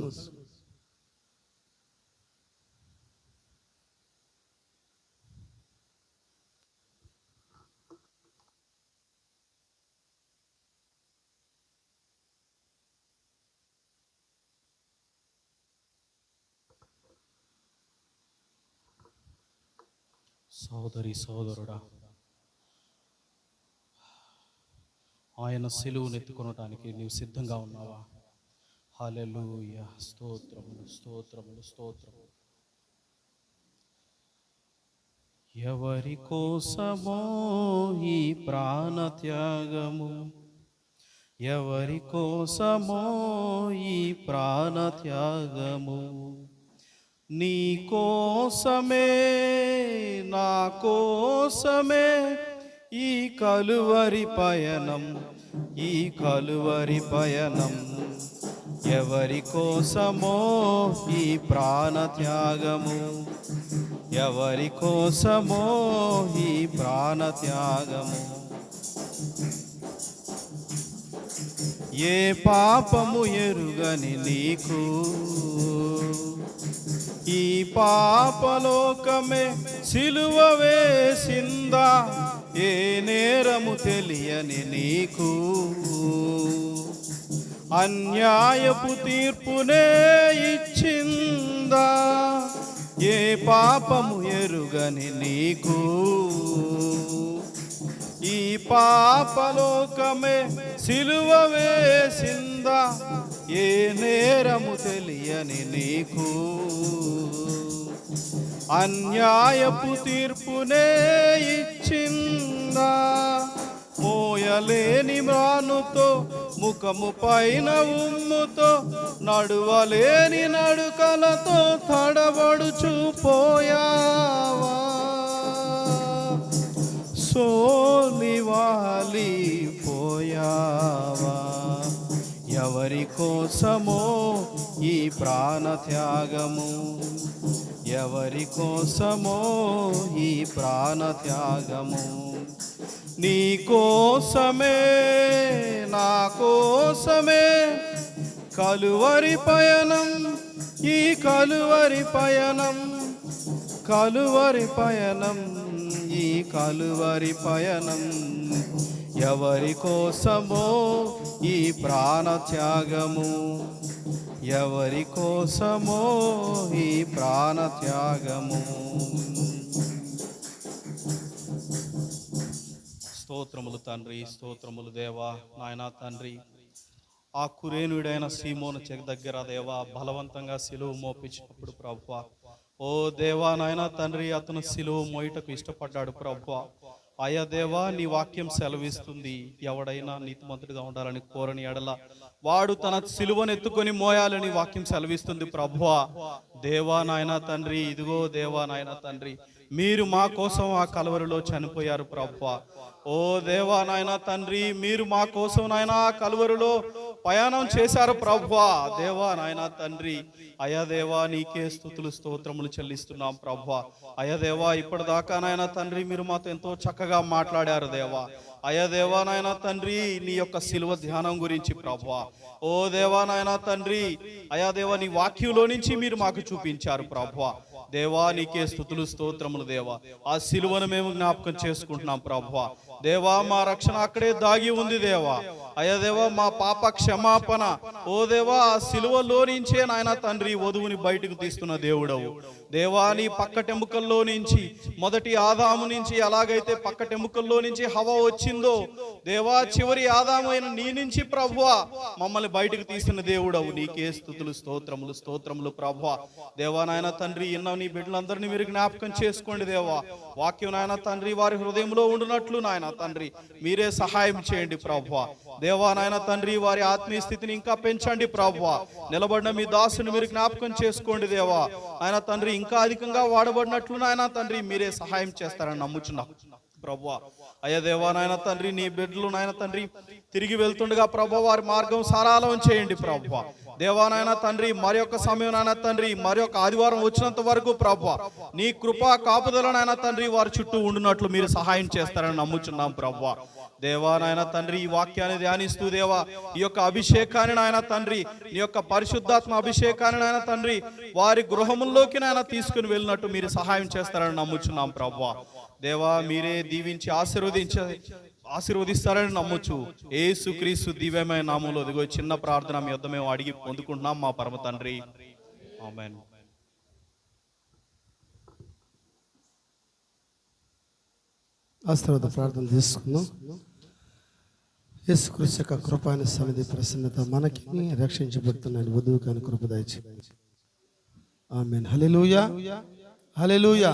Speaker 3: సోదరి సోదరుడా, ఆయన సిలువను ఎత్తుకొనటానికి నీవు సిద్ధంగా ఉన్నావా? హల్లెలూయా, స్తోత్రములు స్తోత్రములు స్తోత్రములు. ఎవరి కోసమో ఈ ప్రాణ త్యాగము, ఎవరి కోసమో ఈ ప్రాణ త్యాగము, నీ కోసమే నా కోసమే ఈ కలువరి పయనం, ఈ కలువరి పయనం. ఎవరి కోసమో ఈ ప్రాణ త్యాగము, ఎవరి కోసమో ఈ ప్రాణ త్యాగము. ఏ పాపము ఎరుగని నీకు ఈ పాపలోకమే సిలువ వేసిందా? ఏ నేరము తెలియని నీకు అన్యాయపు తీర్పునే ఇచ్చిందా? ఏ పాపము ఎరుగని నీకు ఈ పాపలోకమే సిలువ వేసిందా? ఏ నేరము తెలియని నీకు అన్యాయపు తీర్పునే ఇచ్చిందా? మోయలేని మ్రానుతో ముఖము పైన ఉమ్ముతో నడువలేని నడుకలతో తడబడుచు పోయావా? సోలివాలి పోయావా? ఎవరి కోసమో ఈ ప్రాణ త్యాగము, ఎవరి కోసమో ఈ ప్రాణ త్యాగము. నీ కోసమే నా కోసమే కలువరి పయనం, ఈ కలువరి పయనం, కలువరి పయనం, ఈ కలువరి పయనం. ఎవరి కోసమో ఈ ప్రాణ త్యాగము, ఎవరి కోసమో ఈ ప్రాణ త్యాగము. స్తోత్రములు తండ్రి, స్తోత్రములు దేవా. నాయనా తండ్రి, ఆ కురేనుడైన సీమోను చెక్ దగ్గర దేవా బలవంతంగా సిలువ మోపించినప్పుడు ప్రభువా, ఓ దేవా నాయనా తండ్రి, అతను సిలువ మోయుటకు ఇష్టపడ్డాడు ప్రభువా. అయ్యా దేవా, నీ వాక్యం సెలవిస్తుంది, ఎవడైనా నీతిమంతుడిగా ఉండాలని కోరని ఎడల వాడు తన సిలువను ఎత్తుకొని మోయాలని వాక్యం సెలవిస్తుంది ప్రభువా. దేవా నాయనా తండ్రి, ఇదిగో దేవా నాయనా తండ్రి, మీరు మా కోసం ఆ కలువరిలో చనిపోయారు ప్రభువా. ఓ దేవా నాయనా తండ్రి, మీరు మా కోసం నాయనా ఆ కలువరిలో ప్రయాణం చేశారు ప్రభువా. దేవా నాయనా తండ్రి, అయా దేవా నీకే స్తుతులు స్తోత్రములు చెల్లిస్తున్నాం ప్రభువా. అయా దేవా, ఇప్పటిదాకా నాయనా తండ్రి మీరు మాతో ఎంతో చక్కగా మాట్లాడారు దేవా. అయా దేవా నాయనా తండ్రి, నీ యొక్క సిలువ ధ్యానం గురించి ప్రభువా. ఓ దేవా నాయనా తండ్రి, అయా దేవా నీ వాక్యంలో నుంచి మీరు మాకు చూపించారు ప్రభువా. దేవా నీకే స్తుతులు స్తోత్రములు దేవా. ఆ సిలువను మేము జ్ఞాపకం చేసుకుంటున్నాం ప్రభువా. దేవా, మా రక్షణ అక్కడే దాగి ఉంది దేవా. అయ్యా దేవా, మా పాప క్షమాపణ ఓ దేవా ఆ సిలువలో నుంచే నాయన తండ్రి వధువుని బయటకు తీస్తున్న దేవుడవు దేవా. నీ పక్కటెముకల్లో నుంచి మొదటి ఆదాము నుంచి ఎలాగైతే పక్కటెముకల్లో నుంచి హవ్వ వచ్చిందో దేవా, చివరి ఆదాము అయిన నీ నుంచి ప్రభువా మమ్మల్ని బయటకు తీసిన దేవుడవు. నీకే స్తుతులు స్తోత్రములు స్తోత్రములు ప్రభువా. దేవా నాయన తండ్రి, ఎన్నో నీ బిడ్డలందరినీ మీరు జ్ఞాపకం చేసుకోండి దేవా. వాక్యం నాయన తండ్రి వారి హృదయంలో ఉండునట్లు నాయన తండ్రి మీరే సహాయం చేయండి ప్రభువా. దేవా నాయన తండ్రి, వారి ఆత్మీయ స్థితిని ఇంకా పెంచండి ప్రభువా. నిలబడిన మీ దాసుని మీరు జ్ఞాపకం చేసుకోండి దేవా. ఆయన తండ్రి ఇంకా అధికంగా వాడబడినట్లు నాయన తండ్రి మీరే సహాయం చేస్తారని నమ్ముచున్నా ప్రభువా. అయ్యా దేవా నాయన తండ్రి, నీ బిడ్డలు నాయన తండ్రి తిరిగి వెళ్తుండగా ప్రభువా వారి మార్గం సరళం చేయండి ప్రభువా. దేవా నాయన తండ్రి, మరి యొక్క సమయం నాయన తండ్రి, మరి యొక్క ఆదివారం వచ్చినంత వరకు ప్రభువా నీ కృపా కాపుదల నాయన తండ్రి వారి చుట్టూ ఉండునట్లు మీరు సహాయం చేస్తారని నమ్ముచున్నాం ప్రభువా. దేవా నాయన తండ్రి, ఈ వాక్యాన్ని ధ్యానిస్తూ దేవా ఈ యొక్క అభిషేకాన్ని నాయన తండ్రి, నీ యొక్క పరిశుద్ధాత్మ అభిషేకాన్ని నాయన తండ్రి వారి గృహముల్లోకి నాయన తీసుకుని వెళ్ళినట్టు మీరు సహాయం చేస్తారని నమ్ముచున్నాం ప్రభువా. దేవా మీరే దీవించి ఆశీర్వదిస్తారని నమ్మొచ్చు. యేసుక్రీస్తు దివ్యమైన నామములో ఇదిగో చిన్న ప్రార్థన మీ వద్ద మేము అడిగి పొందుకుంటున్నాం మా పరమ తండ్రి, ఆమేన్.
Speaker 1: ఆశీర్వాద ప్రార్థన తీసుకుందాం. యేసుక్రీస్తు యొక్క కృపాని సన్నిధి ప్రసన్నత మనకి రక్షించబడుతున్నాను వధువు కాని కృప దయచేయండి. ఆమేన్. హల్లెలూయా, హల్లెలూయా.